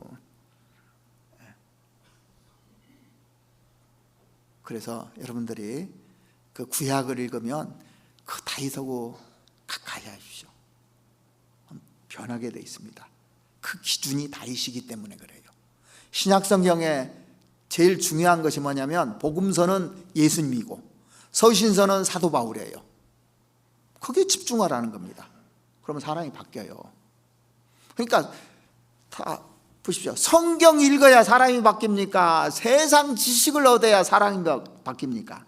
그래서 여러분들이 그 구약을 읽으면 그 다윗하고 가까이 하십시오. 변하게 돼 있습니다. 그 기준이 다윗이기 때문에 그래요. 신약 성경에 제일 중요한 것이 뭐냐면 복음서는 예수님이고 서신서는 사도 바울이에요. 거기에 집중하라는 겁니다. 그러면 사람이 바뀌어요. 그러니까 다 보십시오. 성경 읽어야 사람이 바뀝니까? 세상 지식을 얻어야 사람이 바뀝니까?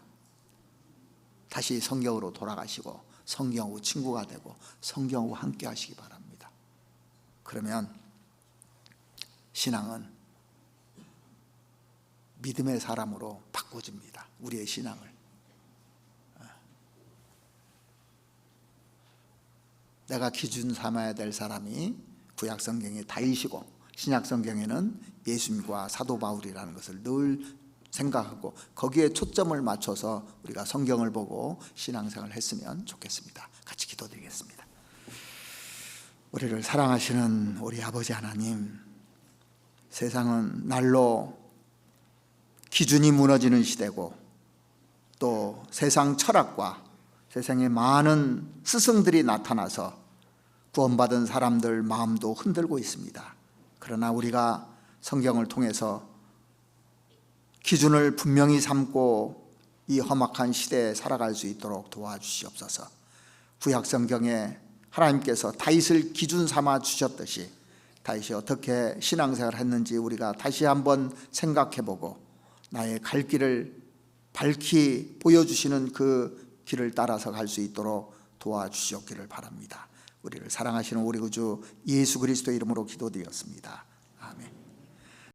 다시 성경으로 돌아가시고 성경하고 친구가 되고 성경하고 함께 하시기 바랍니다. 그러면 신앙은 믿음의 사람으로 바꿔집니다. 우리의 신앙을. 내가 기준 삼아야 될 사람이 구약 성경에 다윗이고 신약 성경에는 예수님과 사도 바울이라는 것을 늘 생각하고 거기에 초점을 맞춰서 우리가 성경을 보고 신앙생활을 했으면 좋겠습니다. 같이 기도드리겠습니다. 우리를 사랑하시는 우리 아버지 하나님, 세상은 날로 기준이 무너지는 시대고 또 세상 철학과 세상에 많은 스승들이 나타나서 구원받은 사람들 마음도 흔들고 있습니다. 그러나 우리가 성경을 통해서 기준을 분명히 삼고 이 험악한 시대에 살아갈 수 있도록 도와주시옵소서. 구약 성경에 하나님께서 다윗을 기준 삼아 주셨듯이 다윗이 어떻게 신앙생활을 했는지 우리가 다시 한번 생각해보고 나의 갈 길을 밝히 보여주시는 그 길을 따라서 갈 수 있도록 도와주시옵기를 바랍니다. 우리를 사랑하시는 우리 구주 예수 그리스도의 이름으로 기도드렸습니다.